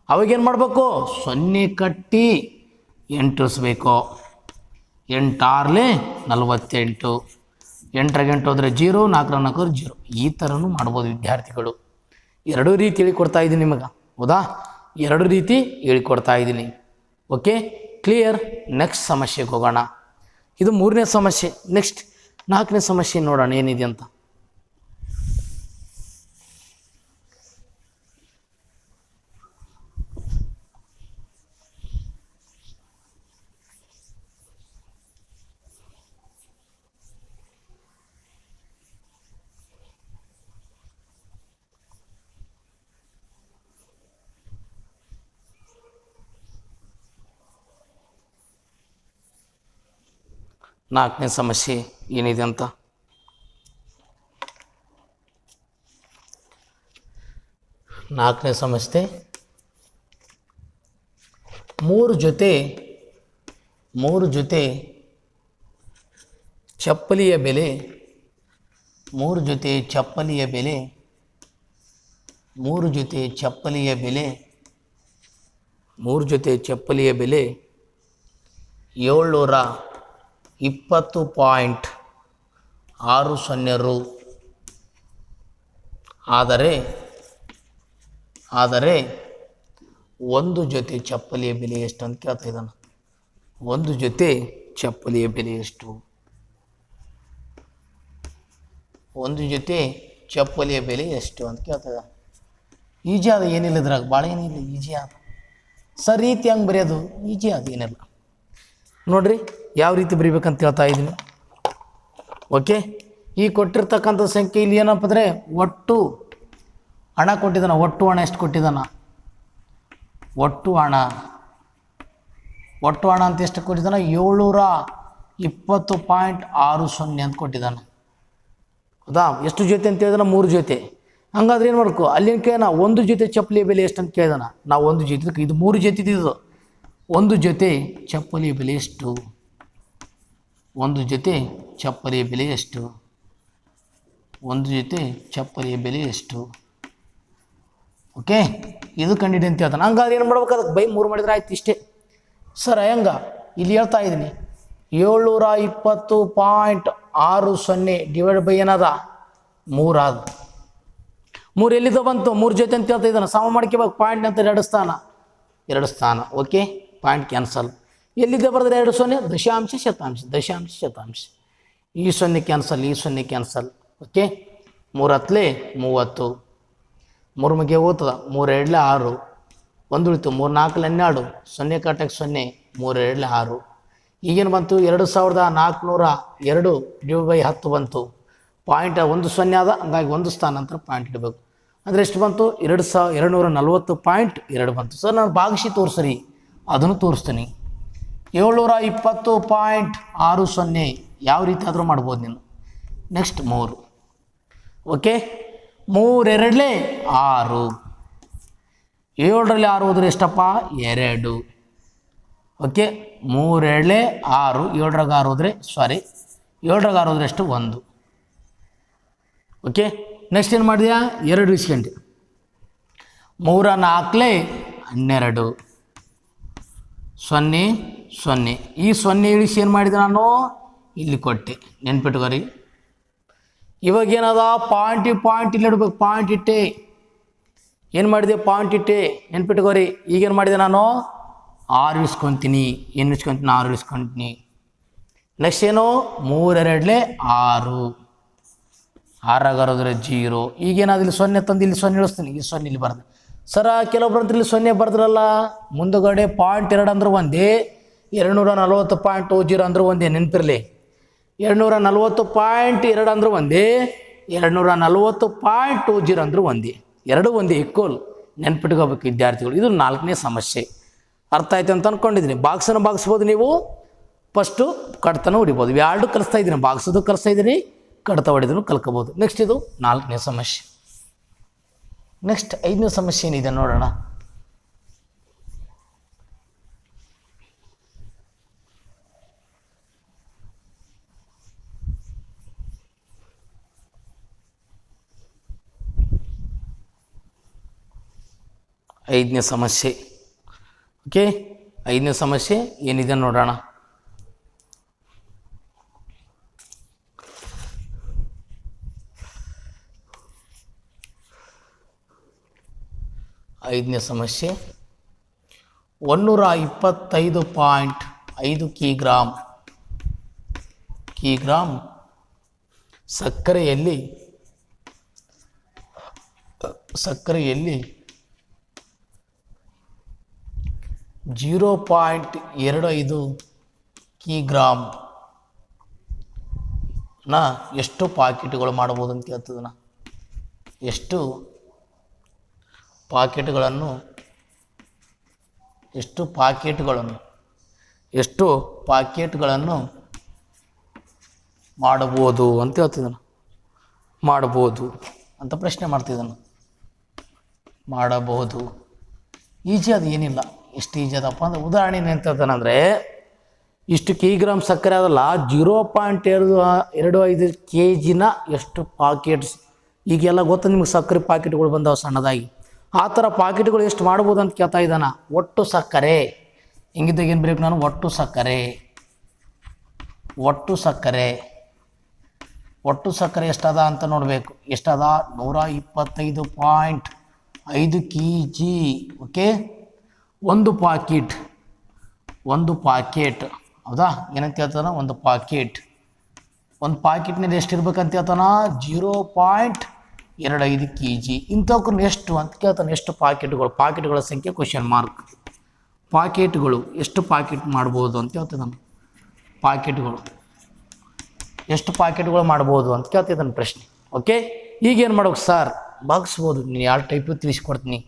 Speaker 1: ಅವಾಗೇನು ಮಾಡಬೇಕು? 0 ಕಟ್ಟಿ 8 ಇಳಿಸ್ಬೇಕು. 8 6 48. 8 8 ಹೋದರೆ 0, 4 4 0. ಈ ಥರನೂ ಮಾಡ್ಬೋದು ವಿದ್ಯಾರ್ಥಿಗಳು. 2 ರೀತಿ ಹೇಳಿಕೊಡ್ತಾ ಇದ್ದೀನಿ ನಿಮಗೆ. ಹೌದಾ? 2 ರೀತಿ ಹೇಳಿಕೊಡ್ತಾ ಇದ್ದೀನಿ. Okay, clear? ನೆಕ್ಸ್ಟ್ ಸಮಸ್ಯೆಗೆ ಹೋಗೋಣ. ಇದು 3ನೇ ಸಮಸ್ಯೆ. ನೆಕ್ಸ್ಟ್ 4ನೇ ಸಮಸ್ಯೆ ನೋಡೋಣ ಏನಿದೆ ಅಂತ. ನಾಲ್ಕನೇ ಸಮಸ್ಯೆ ಏನಿದೆ ಅಂತ. 4ನೇ ಸಮಸ್ಯೆ, 3 ಜೊತೆ ಚಪ್ಪಲಿಯ ಬೆಲೆ 3 ಜೊತೆ ಚಪ್ಪಲಿಯ ಬೆಲೆ 3 ಜೊತೆ ಚಪ್ಪಲಿಯ ಬೆಲೆ 3 ಜೊತೆ ಚಪ್ಪಲಿಯ ಬೆಲೆ 720.60 ರು. ಆದರೆ ಒಂದು ಜೊತೆ ಚಪ್ಪಲಿಯ ಬೆಲೆ ಎಷ್ಟು ಅಂತ ಕೇಳ್ತಾ ಇದ್ದಾನೆ. ಒಂದು ಜೊತೆ ಚಪ್ಪಲಿಯ ಬೆಲೆ ಎಷ್ಟು? ಒಂದು ಜೊತೆ ಚಪ್ಪಲಿಯ ಬೆಲೆ ಎಷ್ಟು ಅಂತ ಕೇಳ್ತಾ ಇದ್ದಾನೆ. ಈಜಿ ಅದು, ಏನಿಲ್ಲ ಇದ್ರಾಗ ಭಾಳ ಏನಿಲ್ಲ, ಈಜಿ ಅದು. ಸರ್ ರೀತಿ ಹೆಂಗೆ ಬರೆಯೋದು? ಈಜಿ ಅದು, ಏನಿಲ್ಲ. ನೋಡ್ರಿ ಯಾವ ರೀತಿ ಬರೀಬೇಕಂತ ಹೇಳ್ತಾ ಇದ್ದೀನಿ. ಓಕೆ, ಈ ಕೊಟ್ಟಿರ್ತಕ್ಕಂಥ ಸಂಖ್ಯೆ ಇಲ್ಲಿ ಏನಪ್ಪ ಅಂದರೆ ಒಟ್ಟು ಹಣ ಕೊಟ್ಟಿದ್ದಾನೆ. ಒಟ್ಟು ಹಣ ಎಷ್ಟು ಕೊಟ್ಟಿದ್ದಾನ? ಒಟ್ಟು ಹಣ ಅಂತ ಎಷ್ಟು ಕೊಟ್ಟಿದ್ದಾನೆ? 720.60 ಅಂತ ಕೊಟ್ಟಿದ್ದಾನೆ. ಹೌದಾ? ಎಷ್ಟು ಜೊತೆ ಅಂತ ಹೇಳಿದಾನ? 3 ಜೊತೆ. ಹಂಗಾದ್ರೆ ಏನು ಮಾಡ್ಕೊ, ಅಲ್ಲಿನ ಕೇಳೋಣ ಒಂದು ಜೊತೆ ಚಪ್ಪಲಿಯ ಬೆಲೆ ಎಷ್ಟು ಅಂತ ಕೇಳಿದಾನ. ನಾವು ಒಂದು ಜೊತೆ, ಇದು 3 ಜೊತೆ ಇದು. ಒಂದು ಜೊತೆ ಚಪ್ಪಲಿಯ ಬೆಲೆ ಎಷ್ಟು? ಒಂದು ಜೊತೆ ಚಪ್ಪಲಿಯ ಬೆಲೆ ಎಷ್ಟು? ಒಂದು ಜೊತೆ ಚಪ್ಪಲಿಯ ಬೆಲೆ ಎಷ್ಟು? ಓಕೆ, ಇದು ಕಂಡಿಡಿ ಅಂತ ಹೇಳ್ತಾನೆ. ಹಂಗಾದ್ರೆ ಏನು ಮಾಡ್ಬೇಕು? ಅದಕ್ಕೆ ಬೈ 3 ಮಾಡಿದ್ರೆ ಆಯ್ತು, ಇಷ್ಟೇ. ಸರ್ ಹೆಂಗ ಇಲ್ಲಿ ಹೇಳ್ತಾ ಇದ್ದೀನಿ, 720.60 ಡಿವೈಡ್ ಬೈ ಏನದ 3 ಆದ. 3 ಎಲ್ಲಿಂದ ಬಂತು? 3 ಜೊತೆ ಅಂತ ಹೇಳ್ತಾ ಇದ್ದಾನೆ. ಸಮ ಮಾಡ್ಕೋಬೇಕು. ಪಾಯಿಂಟ್ ಅಂತ 2 ಸ್ಥಾನ. Okay, point cancel. ಎಲ್ಲಿದ್ದೆ ಬರೆದ್ರೆ 2 0, ದಶಾಂಶ ಶತಾಂಶ. ಈ 0 ಕ್ಯಾನ್ಸಲ್. ಓಕೆ, 3 ಹತ್ತಲೇ 30, 3 ಮಗೆ ಹೋಗ್ತದ, 3 2 6, 1 ಉಳಿತು, 3 4 12, 0 ಕಟ್ಟಕ್ಕೆ 0, 3 2 6. ಈಗೇನು ಬಂತು? 2402 ಡಿವೈಡ್ ಬೈ 10 ಬಂತು. ಪಾಯಿಂಟ್ 1 0 ಆದ, ಹಂಗಾಗಿ 1 ಸ್ಥಾನಾಂತರ ಪಾಯಿಂಟ್ ಇಡಬೇಕು. ಅಂದರೆ ಎಷ್ಟು ಬಂತು? 240.2 ಬಂತು. ಸರ್ ನಾನು ಭಾಗಿಸಿ ತೋರಿಸ್ರಿ, ಅದನ್ನು ತೋರಿಸ್ತೀನಿ. 720.60 ಯಾವ ರೀತಿ ಆದರೂ ಮಾಡ್ಬೋದು ನೀನು. ನೆಕ್ಸ್ಟ್ 3. ಓಕೆ, 3 2 6. 7ರಲ್ಲಿ 6 ಹೋದ್ರೆ ಎಷ್ಟಪ್ಪ? 2. ಓಕೆ, 3 2 6. 7ರಾಗ 6 ಹೋದರೆ 7ರಾಗ 6 ಹೋದ್ರೆ ಎಷ್ಟು? 1. ಓಕೆ, ನೆಕ್ಸ್ಟ್ ಏನು ಮಾಡಿದ್ಯಾ? 2 ಇಸ್ಕೊಂಡೆ. 3 4 12, 0 0. ಈ 0 ಇಳಿಸಿ ಏನು ಮಾಡಿದೆ ನಾನು? ಇಲ್ಲಿ ಕೊಟ್ಟೆ. ನೆನ್ಪಿಟ್ಕೋರಿ. ಇವಾಗ ಏನದ? ಪಾಯಿಂಟ್ ಇಲ್ಲಿ ಇಡಬೇಕು. ಪಾಯಿಂಟ್ ಇಟ್ಟೆ. ಏನು ಮಾಡಿದೆ? ಪಾಯಿಂಟ್ ಇಟ್ಟೆ. ನೆನ್ಪಿಟ್ಕೋರಿ. ಈಗೇನು ಮಾಡಿದೆ ನಾನು? 6 ಇಸ್ಕೊತೀನಿ. ಏನು ಇಸ್ಕೊತೀನಿ? 6 ಇಸ್ಕೊತೀನಿ. ನೆಕ್ಸ್ಟ್ ಏನು? 3 2 6. 6ರಾಗ 6 0. ಈಗೇನಾದ್ರು ಇಲ್ಲಿ 0 ತಂದು ಇಲ್ಲಿ 0 ಇಳಿಸ್ತೀನಿ. ಈ 0 ಇಲ್ಲಿ ಬರ್ದು. ಸರ ಕೆಲವೊಬ್ರು ಅಂತ ಇಲ್ಲಿ 0 ಬರ್ದ್ರಲ್ಲ, ಮುಂದುಗಡೆ ಪಾಯಿಂಟ್ 2 ಅಂದ್ರೆ ಒಂದೇ, 240.20 ಅಂದ್ರೆ ಒಂದೇ. ನೆನಪಿರಲಿ, 240.2 ಅಂದ್ರೆ ಒಂದೇ, 240.20 ಅಂದ್ರೆ ಒಂದೇ. ಎರಡು ಒಂದೇ, ಈಕ್ವಲ್. ನೆನ್ಪಿಟ್ಕೋಬೇಕು ವಿದ್ಯಾರ್ಥಿಗಳು. ಇದು 4ನೇ ಸಮಸ್ಯೆ. ಅರ್ಥ ಆಯ್ತು ಅಂತ ಅಂದ್ಕೊಂಡಿದ್ದೀನಿ. ಬಾಕ್ಸನ್ನು ಬಾಗಿಸ್ಬೋದು ನೀವು, ಫಸ್ಟು ಕಡ್ತನ ಹೊಡಿಬೋದು. ಎರಡು ಕಲಿಸ್ತಾ ಇದ್ದೀನಿ, ಬಾಗಿಸೋದು ಕಲಿಸ್ತಾ ಇದ್ದೀನಿ, ಕಡ್ತ ಹೊಡಿದ್ರು ಕಲ್ಕೋಬೋದು. ನೆಕ್ಸ್ಟ್ ಇದು 4ನೇ ಸಮಸ್ಯೆ. ನೆಕ್ಸ್ಟ್ 5ನೇ ಸಮಸ್ಯೆ ಏನಿದೆ ನೋಡೋಣ. ಐದನೇ ಸಮಸ್ಯೆ. ಓಕೆ, 5ನೇ ಸಮಸ್ಯೆ ಏನಿದೆ ನೋಡೋಣ. ಐದನೇ ಸಮಸ್ಯೆ 125.5 ಕಿಗ್ರಾಂ ಸಕ್ಕರೆಯಲ್ಲಿ 0.25 ಕಿಗ್ರಾಂ ಎಷ್ಟು ಪಾಕೆಟ್ಗಳು ಮಾಡ್ಬೋದು ಅಂತ ಹೇಳ್ತದನ. ಎಷ್ಟು ಪಾಕೆಟ್ಗಳನ್ನು ಮಾಡಬಹುದು ಅಂತ ಹೇಳ್ತಿದ್ದಾನೆ. ಮಾಡ್ಬೋದು ಅಂತ ಪ್ರಶ್ನೆ ಮಾಡ್ತಿದ್ದಾನೆ. ಮಾಡಬಹುದು. ಈಜಿ ಅದು ಏನಿಲ್ಲ. ಎಷ್ಟು ಈಜಿ ಅದಪ್ಪ ಅಂದರೆ ಉದಾಹರಣೆ ಎಂತದನಂದರೆ ಇಷ್ಟು ಕಿಗ್ರಾಮ್ ಸಕ್ಕರೆ ಅದಲ್ಲ 0.25 kg ಎಷ್ಟು ಪಾಕೆಟ್ಸ್ ಈಗೆಲ್ಲ ಗೊತ್ತು ನಿಮ್ಗೆ ಸಕ್ಕರೆ ಪಾಕೆಟ್ಗಳು ಬಂದಾವೆ ಸಣ್ಣದಾಗಿ. ಆ ಥರ ಪಾಕೆಟ್ಗಳು ಎಷ್ಟು ಮಾಡ್ಬೋದು ಅಂತ ಕೇಳ್ತಾ ಇದ್ದಾನ. ಒಟ್ಟು ಸಕ್ಕರೆ ಹಿಂಗಿದ್ದಾಗ ಏನು ಬೇಕು ನಾನು ಒಟ್ಟು ಸಕ್ಕರೆ ಎಷ್ಟದ ಅಂತ ನೋಡಬೇಕು. ಎಷ್ಟದ 125.5 kg. ಓಕೆ, ಒಂದು ಪಾಕೆಟ್ ಹೌದಾ ಏನಂತ ಹೇಳ್ತಾನ ಒಂದು ಪಾಕೆಟ್ನಲ್ಲಿ ಎಷ್ಟಿರ್ಬೇಕಂತ ಹೇಳ್ತಾನ 0.25 kg. ಇಂಥವ್ರು ಎಷ್ಟು ಅಂತ ಕೇಳ್ತಾನೆ. ಎಷ್ಟು ಪಾಕೆಟ್ಗಳ ಸಂಖ್ಯೆ ಕ್ವಶನ್ ಮಾರ್ಕ್. ಪಾಕೆಟ್ಗಳು ಎಷ್ಟು ಪಾಕೆಟ್ ಮಾಡ್ಬೋದು ಅಂತ ಹೇಳ್ತಿದ್ದಾನೆ. ಎಷ್ಟು ಪಾಕೆಟ್ಗಳು ಮಾಡ್ಬೋದು ಅಂತ ಕೇಳ್ತಿದ್ದಾನೆ ಪ್ರಶ್ನೆ. ಓಕೆ, ಈಗೇನು ಮಾಡ್ಬೇಕು ಸರ್ ಭಾಗಿಸ್ಬೋದು. ನೀನು ಯಾವ ಟೈಪು ತಿಳಿಸ್ಕೊಡ್ತೀನಿ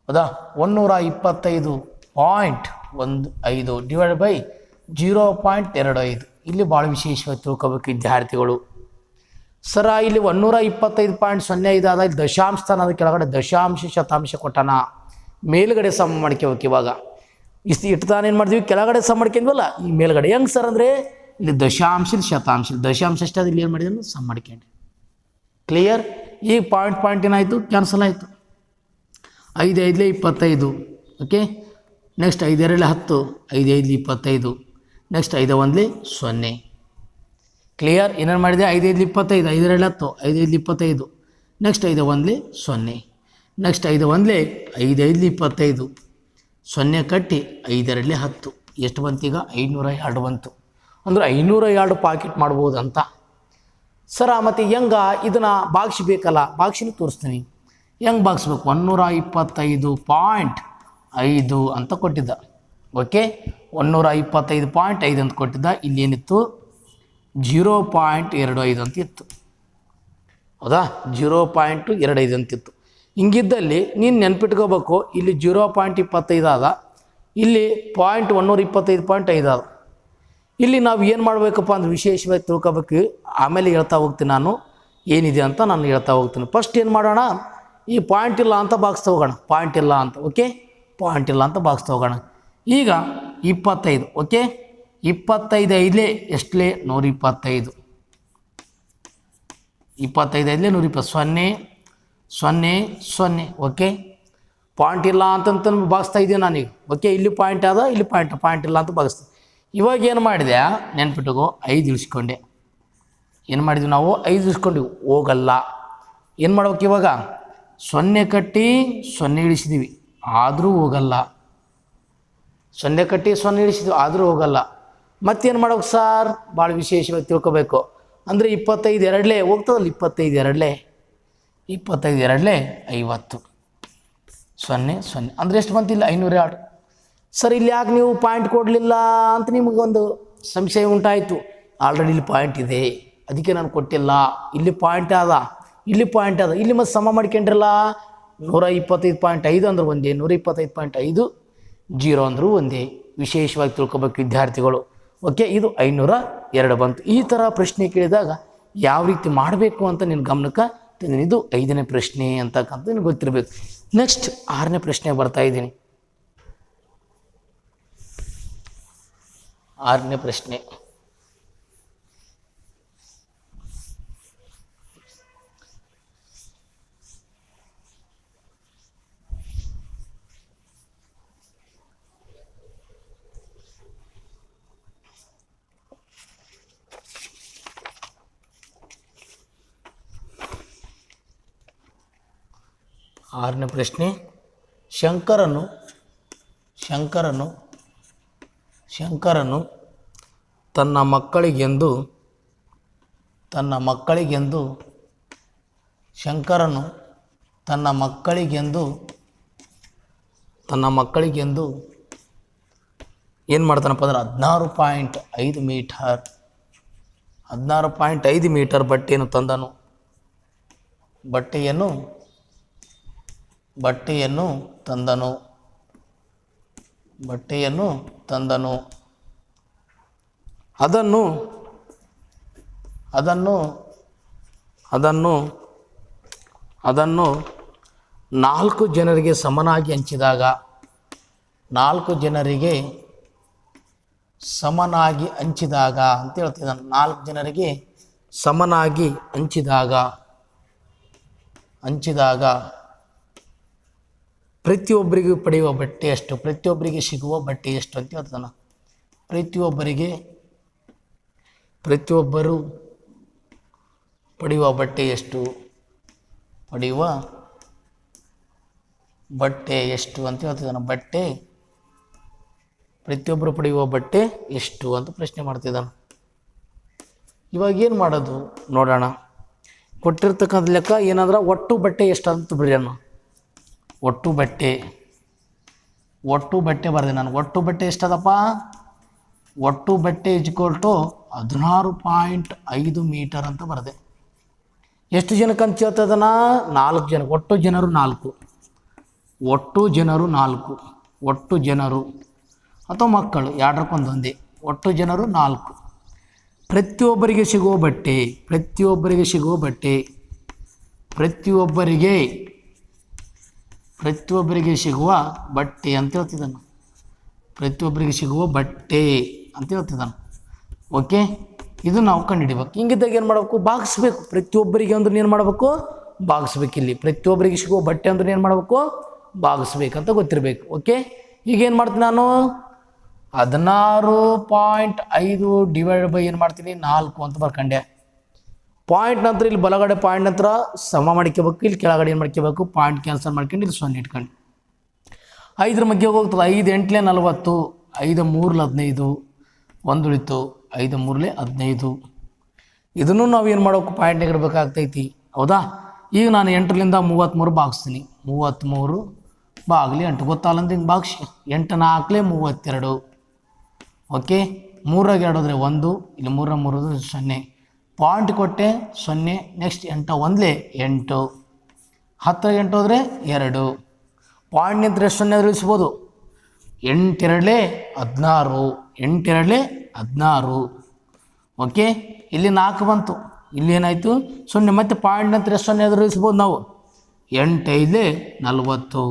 Speaker 1: ಹೌದಾ. 125.15 ಡಿವೈಡ್ ಬೈ 0.25. ಇಲ್ಲಿ ಭಾಳ ವಿಶೇಷವಾಗಿ ತಿಳ್ಕೊಬೇಕು ವಿದ್ಯಾರ್ಥಿಗಳು. ಸರ ಇಲ್ಲಿ 125.05 ಆದ ಇಲ್ಲಿ ದಶಾಂಶ ಸ್ಥಾನ ಅದ ಕೆಳಗಡೆ ದಶಾಂಶ ಶತಾಂಶ ಕೊಟ್ಟಾನ. ಮೇಲ್ಗಡೆ ಸಮ ಮಾಡ್ಕೋಬೇಕು. ಇವಾಗ ಇಟ್ಟು ತಾನೇನು ಮಾಡ್ತೀವಿ ಕೆಳಗಡೆ ಸಮ ಮಾಡ್ಕೊಂಡ್ವಲ್ಲ ಈ ಮೇಲ್ಗಡೆ ಹೆಂಗೆ ಸರ್ ಅಂದರೆ ಇಲ್ಲಿ ದಶಾಂಶ ಶತಾಂಶ ದಶಾಂಶ ಅಷ್ಟೇ ಅದು ಇಲ್ಲಿ ಏನು ಮಾಡಿದ್ರು ಸಮ ಮಾಡ್ಕೊಂಡ್ರಿ. ಕ್ಲಿಯರ್. ಈಗ ಪಾಯಿಂಟ್ ಏನಾಯಿತು ಕ್ಯಾನ್ಸಲ್ ಆಯಿತು. 5 5 25. Okay, next 5 2 10 5 5 25. ನೆಕ್ಸ್ಟ್ 5 1 0. ಕ್ಲಿಯರ್. ಏನೇನು ಮಾಡಿದೆ 5 5 25 5 2 10 5 5 25. ನೆಕ್ಸ್ಟ್ 5 1 0. ನೆಕ್ಸ್ಟ್ 5 1 5 5 25. 0 ಕಟ್ಟಿ 5 2 10. ಎಷ್ಟು ಬಂತು ಈಗ 502 ಬಂತು. ಅಂದ್ರೆ 502 ಪಾಕೆಟ್ ಮಾಡ್ಬೋದು ಅಂತ. ಸರ ಮತ್ತು ಹೆಂಗೆ ಇದನ್ನು ಭಾಗಿಸ್ಬೇಕಲ್ಲ, ಭಾಗಿಸಿನೂ ತೋರಿಸ್ತೀನಿ. ಹೆಂಗೆ ಭಾಗಿಸ್ಬೇಕು 125.5 ಅಂತ ಕೊಟ್ಟಿದ್ದ. ಓಕೆ, 125.5 ಅಂತ ಕೊಟ್ಟಿದ್ದ. ಇಲ್ಲಿ ಏನಿತ್ತು 0.25 ಅಂತ ಇತ್ತು ಹೌದಾ. 0.25 ಅಂತಿತ್ತು. ಹಿಂಗಿದ್ದಲ್ಲಿ ನೀನು ನೆನ್ಪಿಟ್ಕೋಬೇಕು. ಇಲ್ಲಿ 0.25 ಆದ, ಇಲ್ಲಿ 125.5 ಆದ. ಇಲ್ಲಿ ನಾವು ಏನು ಮಾಡಬೇಕಪ್ಪ ಅಂದ್ರೆ ವಿಶೇಷವಾಗಿ ತಿಳ್ಕೊಬೇಕು. ಆಮೇಲೆ ಹೇಳ್ತಾ ಹೋಗ್ತೀನಿ ನಾನು ಏನಿದೆ ಅಂತ ನಾನು ಹೇಳ್ತಾ ಹೋಗ್ತೀನಿ. ಫಸ್ಟ್ ಏನು ಮಾಡೋಣ, ಈ ಪಾಯಿಂಟ್ ಇಲ್ಲ ಅಂತ ಭಾಗಿಸ್ತಾ ಹೋಗೋಣ. ಪಾಯಿಂಟ್ ಇಲ್ಲ ಅಂತ ಓಕೆ, ಪಾಯಿಂಟ್ ಇಲ್ಲ ಅಂತ ಭಾಗಿಸ್ತಾ ಹೋಗೋಣ. ಈಗ 25. ಓಕೆ, 25 5 ಎಷ್ಟಲೇ 125. 25 5 120 0 0. ಓಕೆ, ಪಾಯಿಂಟ್ ಇಲ್ಲ ಅಂತಂತ ಭಾಗಿಸ್ತಾ ಇದ್ದೀನಿ ನಾನೀಗ. ಓಕೆ, ಇಲ್ಲಿ ಪಾಯಿಂಟ್ ಆದ, ಇಲ್ಲಿ ಪಾಯಿಂಟ್ ಇಲ್ಲ ಅಂತ ಭಾಗಿಸ್ತೀನಿ. ಇವಾಗ ಏನು ಮಾಡಿದೆ ನೆನ್ಪಿಟ್ಟುಕೋ 5 ಇಳಿಸ್ಕೊಂಡೆ. ಏನು ಮಾಡಿದ್ವಿ ನಾವು 5 ಇಳಿಸ್ಕೊಂಡಿವಿ. ಹೋಗಲ್ಲ. ಏನು ಮಾಡ್ಬೇಕು ಇವಾಗ 0 ಕಟ್ಟಿ 0 ಇಳಿಸಿದ್ದೀವಿ ಆದರೂ ಹೋಗಲ್ಲ. 0 ಕಟ್ಟಿ 0 ಇಳಿಸಿದ್ವಿ ಆದರೂ ಹೋಗಲ್ಲ. ಮತ್ತೇನು ಮಾಡ್ಬೇಕು ಸರ್ ಭಾಳ ವಿಶೇಷವಾಗಿ ತಿಳ್ಕೊಬೇಕು. ಅಂದರೆ 25 2 ಹೋಗ್ತದಲ್ಲ 25 2 25 2 50 0 0 ಅಂದರೆ ಎಷ್ಟು ಬಂತಿಲ್ಲ 502. ಸರ್ ಇಲ್ಲಿ ಯಾಕೆ ನೀವು ಪಾಯಿಂಟ್ ಕೊಡಲಿಲ್ಲ ಅಂತ ನಿಮಗೊಂದು ಸಂಶಯ ಉಂಟಾಯಿತು. ಆಲ್ರೆಡಿ ಇಲ್ಲಿ ಪಾಯಿಂಟ್ ಇದೆ ಅದಕ್ಕೆ ನಾನು ಕೊಟ್ಟಿಲ್ಲ. ಇಲ್ಲಿ ಪಾಯಿಂಟ್ ಆದ, ಇಲ್ಲಿ ಪಾಯಿಂಟ್ ಆದ, ಇಲ್ಲಿ ಮತ್ತೆ ಸಮ ಮಾಡ್ಕೊಂಡ್ರಲ್ಲ. 125.5 ಅಂದ್ರೆ ಒಂದೇ, 125.5 0 ಅಂದರೂ ಒಂದೇ. ವಿಶೇಷವಾಗಿ ತಿಳ್ಕೊಬೇಕು ವಿದ್ಯಾರ್ಥಿಗಳು. ಓಕೆ, ಇದು 502 ಬಂತು. ಈ ಥರ ಪ್ರಶ್ನೆ ಕೇಳಿದಾಗ ಯಾವ ರೀತಿ ಮಾಡಬೇಕು ಅಂತ ನಿನ್ನ ಗಮನಕ್ಕೆ ತಂದಿನಿ. ಇದು 5ನೇ ಪ್ರಶ್ನೆ ಅಂತಕ್ಕಂಥ ನಿನಗೆ ಗೊತ್ತಿರಬೇಕು. ನೆಕ್ಸ್ಟ್ 6ನೇ ಪ್ರಶ್ನೆ ಬರ್ತಾ ಇದ್ದೀನಿ. 6ನೇ ಪ್ರಶ್ನೆ. ಶಂಕರನು ತನ್ನ ಮಕ್ಕಳಿಗೆಂದು ಏನು ಮಾಡ್ತಾನಪ್ಪ ಅಂದ್ರೆ 16.5 ಮೀಟರ್ ಬಟ್ಟೆಯನ್ನು ತಂದನು. ಬಟ್ಟೆಯನ್ನು ತಂದನು. ಅದನ್ನು 4 ಜನರಿಗೆ ಸಮನಾಗಿ ಹಂಚಿದಾಗ 4 ಜನರಿಗೆ ಸಮನಾಗಿ ಹಂಚಿದಾಗ ಅಂತ ಹೇಳ್ತಿದ್ದಾನೆ. 4 ಜನರಿಗೆ ಸಮನಾಗಿ ಹಂಚಿದಾಗ ಪ್ರತಿಯೊಬ್ಬರಿಗೂ ಪಡೆಯುವ ಬಟ್ಟೆ ಎಷ್ಟು, ಪ್ರತಿಯೊಬ್ಬರಿಗೆ ಸಿಗುವ ಬಟ್ಟೆ ಎಷ್ಟು ಅಂತ ಹೇಳ್ತಾನೆ. ಪ್ರತಿಯೊಬ್ಬರು ಪಡೆಯುವ ಬಟ್ಟೆ ಎಷ್ಟು, ಪಡೆಯುವ ಬಟ್ಟೆ ಎಷ್ಟು ಅಂತ ಹೇಳ್ತಿದ್ದಾನೆ. ಪ್ರತಿಯೊಬ್ಬರು ಪಡೆಯುವ ಬಟ್ಟೆ ಎಷ್ಟು ಅಂತ ಪ್ರಶ್ನೆ ಮಾಡ್ತಿದ್ದಾನೆ. ಇವಾಗ ಏನು ಮಾಡೋದು ನೋಡೋಣ. ಕೊಟ್ಟಿರ್ತಕ್ಕಂಥ ಲೆಕ್ಕ ಏನಾದ್ರೆ ಒಟ್ಟು ಬಟ್ಟೆ ಎಷ್ಟು ಅಂತ ಬಿಡ್ರಿ. ಒಟ್ಟು ಬಟ್ಟೆ ಬರೆದೆ ನಾನು. ಒಟ್ಟು ಬಟ್ಟೆ ಎಷ್ಟದಪ್ಪ? ಒಟ್ಟು ಬಟ್ಟೆ = 16.5 ಮೀಟರ್ ಅಂತ ಬರೆದೆ. ಎಷ್ಟು ಜನಕ್ಕೆ ಅಂತ ಹೇಳ್ತದನ? 4 ಜನಕ್ಕೆ. ಒಟ್ಟು ಜನರು 4. ಒಟ್ಟು ಜನರು ಅಥವಾ ಮಕ್ಕಳು ಎರಡಕ್ಕೊಂದೊಂದೇ. ಒಟ್ಟು ಜನರು 4. ಪ್ರತಿಯೊಬ್ಬರಿಗೆ ಸಿಗುವ ಬಟ್ಟೆ ಅಂತ ಹೇಳ್ತಿದ್ದಾನೆ. ಪ್ರತಿಯೊಬ್ಬರಿಗೆ ಸಿಗುವ ಬಟ್ಟೆ ಅಂತ ಹೇಳ್ತಿದ್ದಾನೆ. ಓಕೆ, ಇದು ನಾವು ಕಂಡುಹಿಡಿಬೇಕು. ಹಿಂಗಿದ್ದಾಗ ಏನು ಮಾಡಬೇಕು? ಭಾಗಿಸ್ಬೇಕು. ಪ್ರತಿಯೊಬ್ಬರಿಗೆ ಅಂದ್ರೆ ಏನು ಮಾಡಬೇಕು? ಭಾಗಿಸ್ಬೇಕು. ಇಲ್ಲಿ ಪ್ರತಿಯೊಬ್ಬರಿಗೆ ಸಿಗುವ ಬಟ್ಟೆ ಅಂದ್ರೆ ಏನು ಮಾಡಬೇಕು? ಭಾಗಿಸ್ಬೇಕಂತ ಗೊತ್ತಿರಬೇಕು. ಓಕೆ, ಈಗ ಏನು ಮಾಡ್ತೀನಿ ನಾನು? 16.5 ಡಿವೈಡ್ ಏನು ಮಾಡ್ತೀನಿ? 4 ಅಂತ ಬರ್ಕೊಂಡೆ. ಪಾಯಿಂಟ್ ನಂತರ ಇಲ್ಲಿ ಬಲಗಡೆ ಪಾಯಿಂಟ್ ನಂತರ ಸಮ ಮಾಡ್ಕೋಬೇಕು, ಇಲ್ಲಿ ಕೆಳಗಡೆ ಏನು ಮಾಡ್ಕೋಬೇಕು? ಪಾಯಿಂಟ್ ಕ್ಯಾನ್ಸಲ್ ಮಾಡ್ಕೊಂಡು ಇಲ್ಲಿ 0 ಇಟ್ಕೊಂಡು 5ರ ಮಧ್ಯೆ ಹೋಗ್ತದೆ. 5 8 40, 5 3 15, 1 ಉಳಿತು, 5 3 15. ಇದನ್ನು ನಾವು ಏನು ಮಾಡಬೇಕು? ಪಾಯಿಂಟ್ನಾಗ ಇಡಬೇಕಾಗ್ತೈತಿ. ಹೌದಾ? ಈಗ ನಾನು 8ರಿಂದ 33 ಭಾಗಿಸ್ತೀನಿ. 33 ಬಾಗಲಿ 8 ಗೊತ್ತಲ್ಲ ಹಿಂಗೆ ಭಾಗಿಸಿ. 8 4 32. ಓಕೆ, 3 2 1, ಇಲ್ಲಿ 3 3 0. ಪಾಯಿಂಟ್ ಕೊಟ್ಟೆ 0. ನೆಕ್ಸ್ಟ್ 8 1 8, 10 8 ಹೋದರೆ 2. ಪಾಯಿಂಟ್ ನಿಂತ ಎಷ್ಟು 0 ಇಳಿಸ್ಬೋದು? 8 2 16, 8 2 16. ಓಕೆ, ಇಲ್ಲಿ 4 ಬಂತು, ಇಲ್ಲಿ ಏನಾಯಿತು? 0. ಮತ್ತು ಪಾಯಿಂಟ್ ನಂತರ ಎಷ್ಟು 0 ಇಳಿಸ್ಬೋದು ನಾವು? 8 5 40.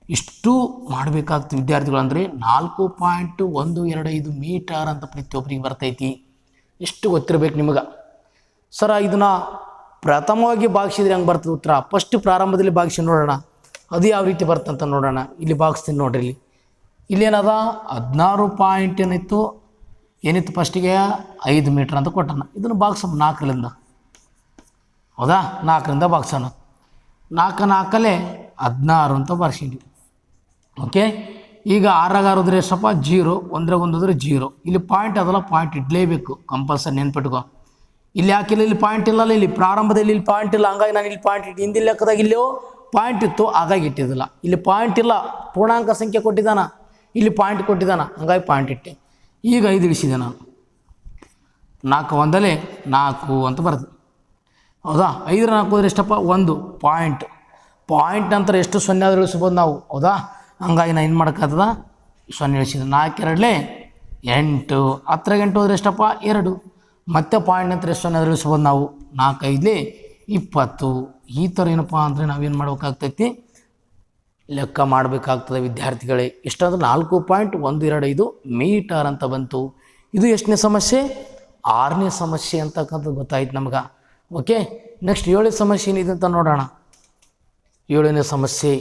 Speaker 1: ಇಷ್ಟು ಮಾಡಬೇಕಾಗ್ತದೆ ವಿದ್ಯಾರ್ಥಿಗಳು. ಅಂದರೆ 4.125 ಮೀಟರ್ ಅಂತ ಪ್ರತಿಯೊಬ್ಬರಿಗೆ ಬರ್ತೈತಿ. ಎಷ್ಟು ಗೊತ್ತಿರಬೇಕು ನಿಮಗೆ. ಸರ ಇದನ್ನು ಪ್ರಥಮವಾಗಿ ಭಾಗಿಸಿದ್ರೆ ಹೆಂಗೆ ಬರ್ತದೆ ಉತ್ತರ? ಫಸ್ಟ್ ಪ್ರಾರಂಭದಲ್ಲಿ ಭಾಗಿಸಿ ನೋಡೋಣ, ಅದು ಯಾವ ರೀತಿ ಬರ್ತಂತ ನೋಡೋಣ. ಇಲ್ಲಿ ಭಾಗಿಸ್ತೀನಿ ನೋಡ್ರಿ. ಇಲ್ಲಿ ಏನದ 16 ಪಾಯಿಂಟ್ ಏನಿತ್ತು ಫಸ್ಟಿಗೆ 5 ಮೀಟ್ರ್ ಅಂತ ಕೊಟ್ಟಣ. ಇದನ್ನು ಭಾಗಿಸೋಣ 4ರಿಂದ. ಹೌದಾ? 4ರಿಂದ ಭಾಗಿಸೋಣ. 4 4 16 ಅಂತ ಬರ್ಸಿದ್ವಿ. ಓಕೆ, ಈಗ 6 6 ಎಷ್ಟಪ್ಪ? 0. 1 1 0. ಇಲ್ಲಿ ಪಾಯಿಂಟ್ ಅದಲ್ಲ, ಪಾಯಿಂಟ್ ಇಡಲೇಬೇಕು ಕಂಪಲ್ಸರಿ, ನೆನ್ಪಿಟ್ಕೊ. ಇಲ್ಲಿ ಯಾಕಿಲ್ಲ? ಇಲ್ಲಿ ಪಾಯಿಂಟ್ ಇಲ್ಲಲ್ಲ. ಇಲ್ಲಿ ಪ್ರಾರಂಭದಲ್ಲಿ ಇಲ್ಲಿ ಪಾಯಿಂಟ್ ಇಲ್ಲ, ಹಂಗಾಗಿ ನಾನು ಇಲ್ಲಿ ಪಾಯಿಂಟ್ ಇಟ್ಟು. ಹಿಂದಿನ ಲೆಕ್ಕದಾಗ ಇಲ್ಲೋ ಪಾಯಿಂಟ್ ಇತ್ತು, ಹಾಗಾಗಿ ಇಟ್ಟಿದ್ದಿಲ್ಲ. ಇಲ್ಲಿ ಪಾಯಿಂಟ್ ಇಲ್ಲ, ಪೂರ್ಣಾಂಕ ಸಂಖ್ಯೆ ಕೊಟ್ಟಿದ್ದಾನ, ಇಲ್ಲಿ ಪಾಯಿಂಟ್ ಕೊಟ್ಟಿದ್ದಾನ, ಹಂಗಾಗಿ ಪಾಯಿಂಟ್ ಇಟ್ಟೆ. ಈಗ 5 ಇಳಿಸಿದೆ ನಾನು. 4 1 4 ಅಂತ ಬರ್ತದೆ. ಹೌದಾ? 5 4 ಹೋದ್ರೆ ಎಷ್ಟಪ್ಪ? 1 ಪಾಯಿಂಟ್. ಪಾಯಿಂಟ್ ನಂತರ ಎಷ್ಟು 0 ಆದರೂ ಇಳಿಸ್ಬೋದು ನಾವು. ಹೌದಾ? ಹಂಗಾಗಿ ನಾನು ಏನು ಮಾಡೋಕ್ಕಾಗ್ತದ? 0 ಇಳಿಸಿದೆ. 4 2 8, 10 8 ಹೋದ್ರೆ ಎಷ್ಟಪ್ಪ? 2. ಮತ್ತೆ ಪಾಯಿಂಟ್ ನಂತರ ಎಷ್ಟು 0 ಆದರೂ ಇಳಿಸ್ಬೋದು ನಾವು? 4 5 20. ಈ ಥರ ಏನಪ್ಪ ಅಂದರೆ ನಾವೇನು ಮಾಡ್ಬೇಕಾಗ್ತೈತಿ? ಲೆಕ್ಕ ಮಾಡಬೇಕಾಗ್ತದೆ ವಿದ್ಯಾರ್ಥಿಗಳೇ. ಎಷ್ಟಾದ್ರೆ 4.125 ಮೀಟರ್ ಅಂತ ಬಂತು. ಇದು ಎಷ್ಟನೇ ಸಮಸ್ಯೆ? 6ನೇ ಸಮಸ್ಯೆ ಅಂತಕ್ಕಂಥದ್ದು ಗೊತ್ತಾಯ್ತು ನಮ್ಗೆ. ಓಕೆ, ನೆಕ್ಸ್ಟ್ 7ನೇ ಸಮಸ್ಯೆ ಏನಿದೆ ಅಂತ ನೋಡೋಣ. 7ನೇ ಸಮಸ್ಯೆ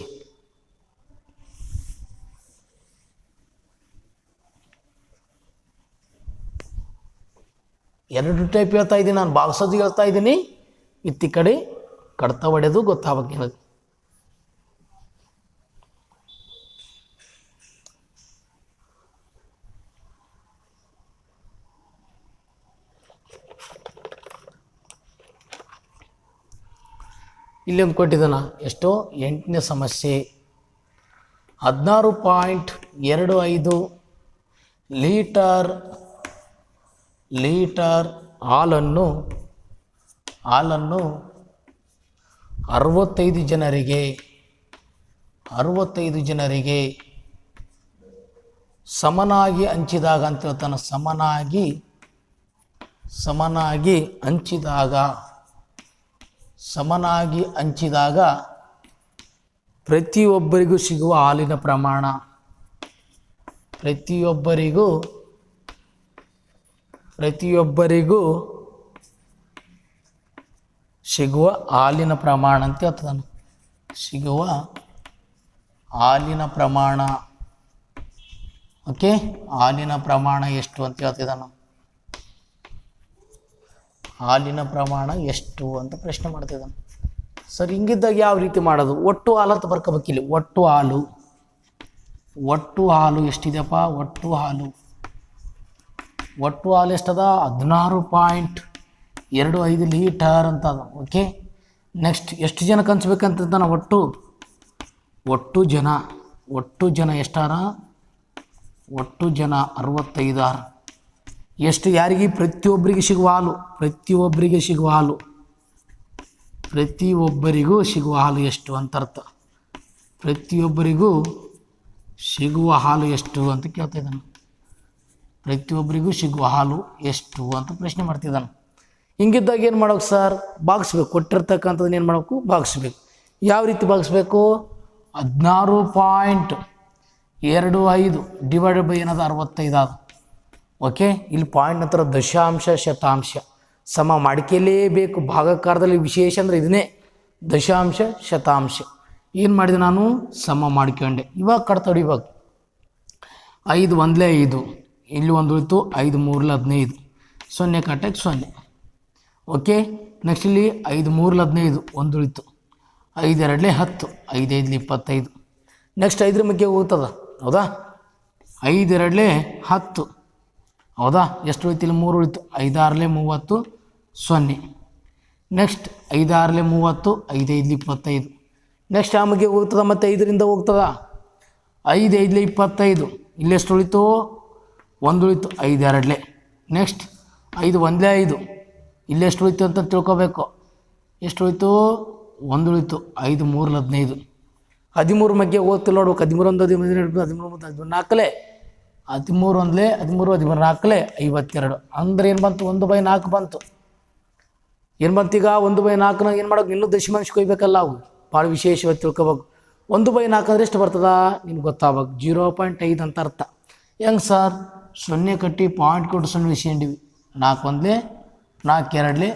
Speaker 1: ಎರಡು ಟೈಪ್ ಹೇಳ್ತಾ ಇದ್ದೀನಿ ನಾನು. ಭಾಗಿಸೋದು ಹೇಳ್ತಾ ಇದ್ದೀನಿ, ಇತ್ತಿ ಕಡೆ ಕಡ್ತ ಹೊಡೆದು ಗೊತ್ತಾಗಬೇಕು ನಿಮಗೆ. ಇಲ್ಲೊಂದು ಕೊಟ್ಟಿದ್ದಾನ. ಎಷ್ಟೋ 8ನೇ ಸಮಸ್ಯೆ. 16.25 ಲೀಟರ್ ಹಾಲನ್ನು 65 ಜನರಿಗೆ ಸಮನಾಗಿ ಹಂಚಿದಾಗ ಅಂತ ಹೇಳ್ತಾನೆ. ಸಮನಾಗಿ ಹಂಚಿದಾಗ ಪ್ರತಿಯೊಬ್ಬರಿಗೂ ಸಿಗುವ ಹಾಲಿನ ಪ್ರಮಾಣ. ಪ್ರತಿಯೊಬ್ಬರಿಗೂ ಸಿಗುವ ಹಾಲಿನ ಪ್ರಮಾಣ ಅಂತ ಹೇಳ್ತದಾನು. ಸಿಗುವ ಹಾಲಿನ ಪ್ರಮಾಣ. ಓಕೆ, ಹಾಲಿನ ಪ್ರಮಾಣ ಎಷ್ಟು ಅಂತ ಹೇಳ್ತಿದ್ದಾನು. ಹಾಲಿನ ಪ್ರಮಾಣ ಎಷ್ಟು ಅಂತ ಪ್ರಶ್ನೆ ಮಾಡ್ತಿದ್ದಾನೆ. ಸರ್ ಹಿಂಗಿದ್ದಾಗ ಯಾವ ರೀತಿ ಮಾಡೋದು? ಒಟ್ಟು ಹಾಲು ಅಂತ ಬರ್ಕೋಬೇಕಿಲ್ಲಿ. ಒಟ್ಟು ಹಾಲು ಎಷ್ಟಿದೆಯಪ್ಪ? ಒಟ್ಟು ಹಾಲು ಎಷ್ಟದ? 16.25 ಲೀಟರ್ ಅಂತ ಅದ. ಓಕೆ, ನೆಕ್ಸ್ಟ್ ಎಷ್ಟು ಜನಕ್ಕೆ ಹಂಚ್ಬೇಕಂತ ನಾನು ಒಟ್ಟು ಜನ ಎಷ್ಟಾರ? ಒಟ್ಟು ಜನ 65. ಎಷ್ಟು? ಯಾರಿಗೆ? ಪ್ರತಿಯೊಬ್ಬರಿಗೆ ಸಿಗುವ ಹಾಲು. ಪ್ರತಿಯೊಬ್ಬರಿಗೂ ಸಿಗುವ ಹಾಲು ಎಷ್ಟು ಅಂತ ಅರ್ಥ. ಪ್ರತಿಯೊಬ್ಬರಿಗೂ ಸಿಗುವ ಹಾಲು ಎಷ್ಟು ಅಂತ ಕೇಳ್ತಾ ಇದ್ದಾನೆ. ಪ್ರತಿಯೊಬ್ಬರಿಗೂ ಸಿಗುವ ಹಾಲು ಎಷ್ಟು ಅಂತ ಪ್ರಶ್ನೆ ಮಾಡ್ತಿದ್ದಾನೆ. ಹಿಂಗಿದ್ದಾಗ ಏನು ಮಾಡೋಕೆ ಸರ್? ಭಾಗಿಸ್ಬೇಕು. ಕೊಟ್ಟಿರ್ತಕ್ಕಂಥದ್ದನ್ನ ಏನು ಮಾಡಬೇಕು? ಭಾಗಿಸ್ಬೇಕು. ಯಾವ ರೀತಿ ಭಾಗಿಸ್ಬೇಕು? 16.25 ಡಿವೈಡೆಡ್ ಬೈ ಏನದ? 65 ಆದ. ಓಕೆ, ಇಲ್ಲಿ ಪಾಯಿಂಟ್ ನಂತರ ದಶಾಂಶ ಶತಾಂಶ ಸಮ ಮಾಡ್ಕೊಳ್ಳೇಬೇಕು. ಭಾಗಕಾರದಲ್ಲಿ ವಿಶೇಷ ಅಂದರೆ ಇದನ್ನೇ, ದಶಾಂಶ ಶತಾಂಶ. ಏನು ಮಾಡಿದೆ ನಾನು? ಸಮ ಮಾಡ್ಕೊಂಡೆ. ಇವಾಗ ಕಟ್ತಾಡಿ. ಇವಾಗ 5 1 5, ಇಲ್ಲಿ ಒಂದು ಉಳಿತು 5 3 15, 0 ಕಟ್ಟಕ್ಕೆ 0. ಓಕೆ, ನೆಕ್ಸ್ಟ್ ಇಲ್ಲಿ 5 3 15 ಒಂದು ಉಳಿತು, 5 2 10, 5 5 25. ನೆಕ್ಸ್ಟ್ 5ರ ಬಗ್ಗೆ ಹೋಗ್ತದ, ಹೌದಾ? 5 2 10, ಹೌದಾ? ಎಷ್ಟು ಉಳಿತು? ಇಲ್ಲಿ 3 ಉಳಿತು, 5 6 30, 0. ನೆಕ್ಸ್ಟ್ 5 6 30, 5 5 25. ನೆಕ್ಸ್ಟ್ ಆ ಬಗ್ಗೆ ಹೋಗ್ತದ, ಮತ್ತು 5ರಿಂದ ಹೋಗ್ತದ. 5 5 25, ಇಲ್ಲೆಷ್ಟು ಉಳಿತು? 1 ಉಳಿತು, 5 2. ನೆಕ್ಸ್ಟ್ 5 1 5, ಇಲ್ಲೆಷ್ಟು ಉಳಿತು ಅಂತ ತಿಳ್ಕೊಬೇಕು. ಎಷ್ಟು ಉಳಿತು? 1 ಉಳಿತು, 5 3 15. 13 ಬಗ್ಗೆ ಹೋಗ್ತಿಲ್ಲ ನೋಡ್ಬೇಕು. 13 1 13 4, 13 1 13 14 52. ಅಂದ್ರೆ ಏನು ಬಂತು? 1/4 ಬಂತು. ಏನು ಬಂತು ಈಗ? 1/4ನ ಏನು ಮಾಡೋದು? ಇನ್ನೂ ದಶಮಾಂಶ ಕೊಯ್ಬೇಕಲ್ಲ. ಅವು ಭಾಳ ವಿಶೇಷವಾಗಿ ತಿಳ್ಕೊಬೇಕು. 1/4 ಅಂದರೆ ಎಷ್ಟು ಬರ್ತದ ನಿಮ್ಗೆ ಗೊತ್ತಾಗಬೇಕು. 0.5 ಅಂತ ಅರ್ಥ. ಹೆಂಗೆ ಸರ್? 0 ಕಟ್ಟಿ ಪಾಯಿಂಟ್ ಕೊಟ್ಟು 0 ಇಸ್ಕೊಂಡಿವಿ. 4 1 4 2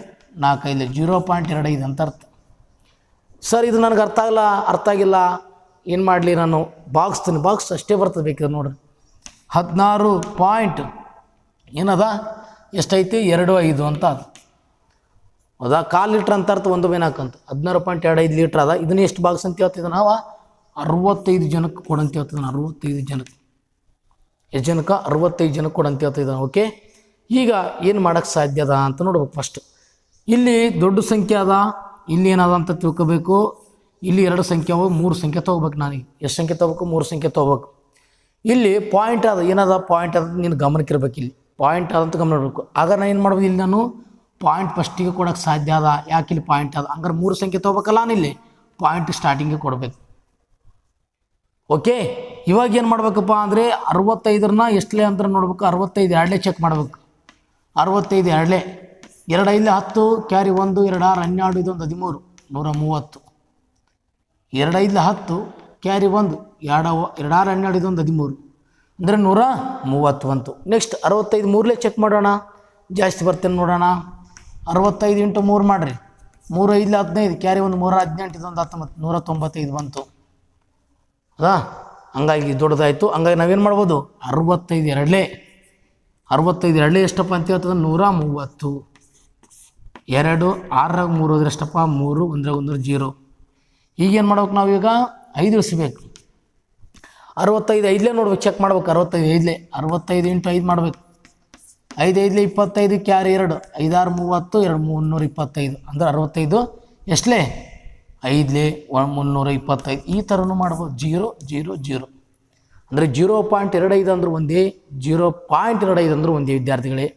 Speaker 1: 4 5 0.25 ಅಂತ ಅರ್ಥ. ಸರ್ ಇದು ನನಗೆ ಅರ್ಥ ಆಗಿಲ್ಲ. ಏನು ಮಾಡಲಿ ನಾನು? ಬಾಕ್ಸ್ ಅಷ್ಟೇ ಬರ್ತದೆ. ಬೇಕಿದ್ರೆ ನೋಡ್ರಿ, 16 ಪಾಯಿಂಟ್ ಏನದ? ಎಷ್ಟೈತಿ? 2.5 ಅಂತ ಅದು, ಹೌದಾ? 1/4 ಲೀಟ್ರ್ ಅಂತ ಅರ್ಥ. 1/4 ಅಂತ 16.25 ಲೀಟ್ರ್ ಅದ. ಇದನ್ನ ಎಷ್ಟು ಬಾಕ್ಸ್ ಅಂತ ಹೇಳ್ತಿದ್ದ ನಾವು? 65 ಜನಕ್ಕೆ ಕೊಡಂತ ಹೇಳ್ತಿದ್ದಾನೆ. 65 ಜನಕ್ಕೆ. ಎಷ್ಟು ಜನಕ್ಕೆ? 65 ಜನಕ್ಕೆ ಕೊಡಂತ ಹೇಳ್ತಿದ್ದಾನೆ. ಓಕೆ, ಈಗ ಏನು ಮಾಡೋಕ್ಕೆ ಸಾಧ್ಯ ಅದ ಅಂತ ನೋಡ್ಬೇಕು. ಫಸ್ಟ್ ಇಲ್ಲಿ ದೊಡ್ಡ ಸಂಖ್ಯೆ ಅದ, ಇಲ್ಲಿ ಏನದ ಅಂತ ತಿಳ್ಕೊಬೇಕು. ಇಲ್ಲಿ 2 ಸಂಖ್ಯೆ ಅವ, 3 ಸಂಖ್ಯೆ ತೊಗೋಬೇಕು. ನಾನೀಗ ಎಷ್ಟು ಸಂಖ್ಯೆ ತೊಗೋಬೇಕು? 3 ಸಂಖ್ಯೆ ತೊಗೋಬೇಕು. ಇಲ್ಲಿ ಪಾಯಿಂಟ್ ಅದ, ಏನದ ಪಾಯಿಂಟ್ ಅದ ನೀನು ಗಮನಕ್ಕಿರ್ಬೇಕು. ಇಲ್ಲಿ ಪಾಯಿಂಟ್ ಅದಂತ ಗಮನ ಇರಬೇಕು. ಆಗ ನಾನು ಏನು ಮಾಡ್ಬೋದು? ಇಲ್ಲಿ ನಾನು ಪಾಯಿಂಟ್ ಫಸ್ಟಿಗೆ ಕೊಡೋಕ್ಕೆ ಸಾಧ್ಯ ಅದ. ಯಾಕೆ? ಇಲ್ಲಿ ಪಾಯಿಂಟ್ ಅದ. ಹಂಗಾರೆ 3 ಸಂಖ್ಯೆ ತೊಗೋಬೇಕಲ್ಲ, ನಾನು ಇಲ್ಲಿ ಪಾಯಿಂಟ್ ಸ್ಟಾರ್ಟಿಂಗಿಗೆ ಕೊಡಬೇಕು. ಓಕೆ, ಇವಾಗ ಏನು ಮಾಡಬೇಕಪ್ಪ ಅಂದರೆ 65ರನ್ನ ಎಷ್ಟಲೇ ಅಂತ ನೋಡ್ಬೇಕು. 65 2 ಚೆಕ್ ಮಾಡಬೇಕು. 65 2 2 5 10, ಕ್ಯಾರಿ 1 2 6 12 ಇದೊಂದು 13 130. 2 5 10, ಕ್ಯಾರಿ 1 2 6 12 ಇದೊಂದು 13 ಅಂದರೆ 130 ಬಂತು. ನೆಕ್ಸ್ಟ್ 65 3ಲೇ ಚೆಕ್ ಮಾಡೋಣ, ಜಾಸ್ತಿ ಬರ್ತೇನೆ ನೋಡೋಣ. 65 × 3 ಮಾಡಿರಿ. 3 5 15, ಕ್ಯಾರಿ 1 3 18 ಇದೊಂದು 19 195 ಬಂತು, ಹೌದಾ? ಹಂಗಾಗಿ ದೊಡ್ಡದಾಯಿತು. ಹಂಗಾಗಿ ನಾವೇನು ಮಾಡ್ಬೋದು? 65 2 ಎಷ್ಟಪ್ಪ ಅಂತ ಹೇಳ್ತದೆ? 130. 2 6 3 ಹೋದ್ರೆ ಎಷ್ಟಪ್ಪ? 3 1 0. ಈಗೇನು ಮಾಡ್ಬೇಕು? ನಾವೀಗ 5 ಇಳಿಸ್ಬೇಕು. 65 5ಲೇ ನೋಡ್ಬೇಕು, ಚೆಕ್ ಮಾಡ್ಬೇಕು. 65 5ಲೇ 65 × 5 ಮಾಡ್ಬೇಕು. 5 5 25, ಕ್ಯಾರಿ 2 5 6 30 2 325 ಅಂದರೆ 65 ಎಷ್ಟಲೇ? 5ಲೇ 325. ಈ ಥರನೂ ಮಾಡ್ಬೋದು. 0 0 0 ಅಂದರೆ 0.25 ಅಂದ್ರೆ ಒಂದೇ, 0.25 ಅಂದ್ರೆ ಒಂದೇ ವಿದ್ಯಾರ್ಥಿಗಳೇ.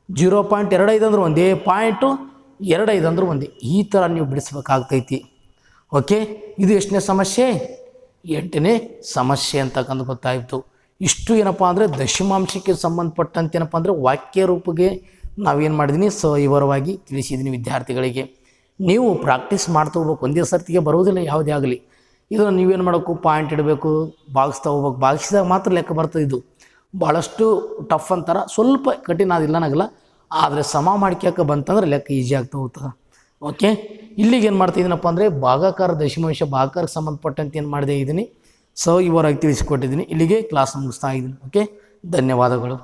Speaker 1: 0.25 ಅಂದ್ರೆ ಒಂದೇ, 0.25 ಅಂದ್ರೆ ಒಂದೇ. ಈ ಥರ ನೀವು ಬಿಡಿಸ್ಬೇಕಾಗ್ತೈತಿ. ಓಕೆ, ಇದು ಎಷ್ಟನೇ ಸಮಸ್ಯೆ? 8ನೇ ಸಮಸ್ಯೆ ಅಂತಕ್ಕಂಥ ಗೊತ್ತಾಯಿತು. ಇಷ್ಟು ಏನಪ್ಪ ಅಂದರೆ ದಶಮಾಂಶಕ್ಕೆ ಸಂಬಂಧಪಟ್ಟಂತೆ ಏನಪ್ಪ ಅಂದರೆ ವಾಕ್ಯ ರೂಪಕ್ಕೆ ನಾವೇನು ಮಾಡಿದ್ದೀನಿ ಸವಿವರವಾಗಿ ತಿಳಿಸಿದ್ದೀನಿ ವಿದ್ಯಾರ್ಥಿಗಳಿಗೆ. ನೀವು ಪ್ರಾಕ್ಟೀಸ್ ಮಾಡ್ತಾ ಹೋಗ್ಬೇಕು. ಒಂದೇ ಸರ್ತಿಗೆ ಬರೋದಿಲ್ಲ ಯಾವುದೇ ಆಗಲಿ. ಇದನ್ನು ನೀವೇನು ಮಾಡಬೇಕು, ಪಾಯಿಂಟ್ ಇಡಬೇಕು, ಭಾಗಿಸ್ತಾ ಹೋಗ್ಬೇಕು. ಭಾಗಿಸಿದಾಗ ಮಾತ್ರ ಲೆಕ್ಕ ಬರ್ತದೆ. ಇದು ಭಾಳಷ್ಟು ಟಫ್ ಅಂತಾರೆ, ಸ್ವಲ್ಪ ಕಠಿಣ ಅದಿಲ್ಲ ಅನ್ನೋಂಗಿಲ್ಲ, ಆದರೆ ಸಮ ಮಾಡ್ಕೊಳಕ್ಕೆ ಬಂತಂದ್ರೆ ಲೆಕ್ಕ ಈಸಿ ಆಗ್ತಾ ಹೋಗ್ತದೆ. ಓಕೆ, ಇಲ್ಲಿಗೆ ಏನು ಮಾಡ್ತಿದ್ದೀನಪ್ಪ ಅಂದರೆ ಭಾಗಾಕಾರ ದಶಮಾಂಶ ಭಾಗಾಕಾರಕ್ಕೆ ಸಂಬಂಧಪಟ್ಟಂತೆ ಏನು ಮಾಡಿದೆ ಇದ್ದೀನಿ, ಸವಿವರವಾಗಿ ತಿಳಿಸಿಕೊಟ್ಟಿದ್ದೀನಿ. ಇಲ್ಲಿಗೆ ಕ್ಲಾಸ್ ಮುಗಿಸ್ತಾ ಇದ್ದೀನಿ. ಓಕೆ, ಧನ್ಯವಾದಗಳು.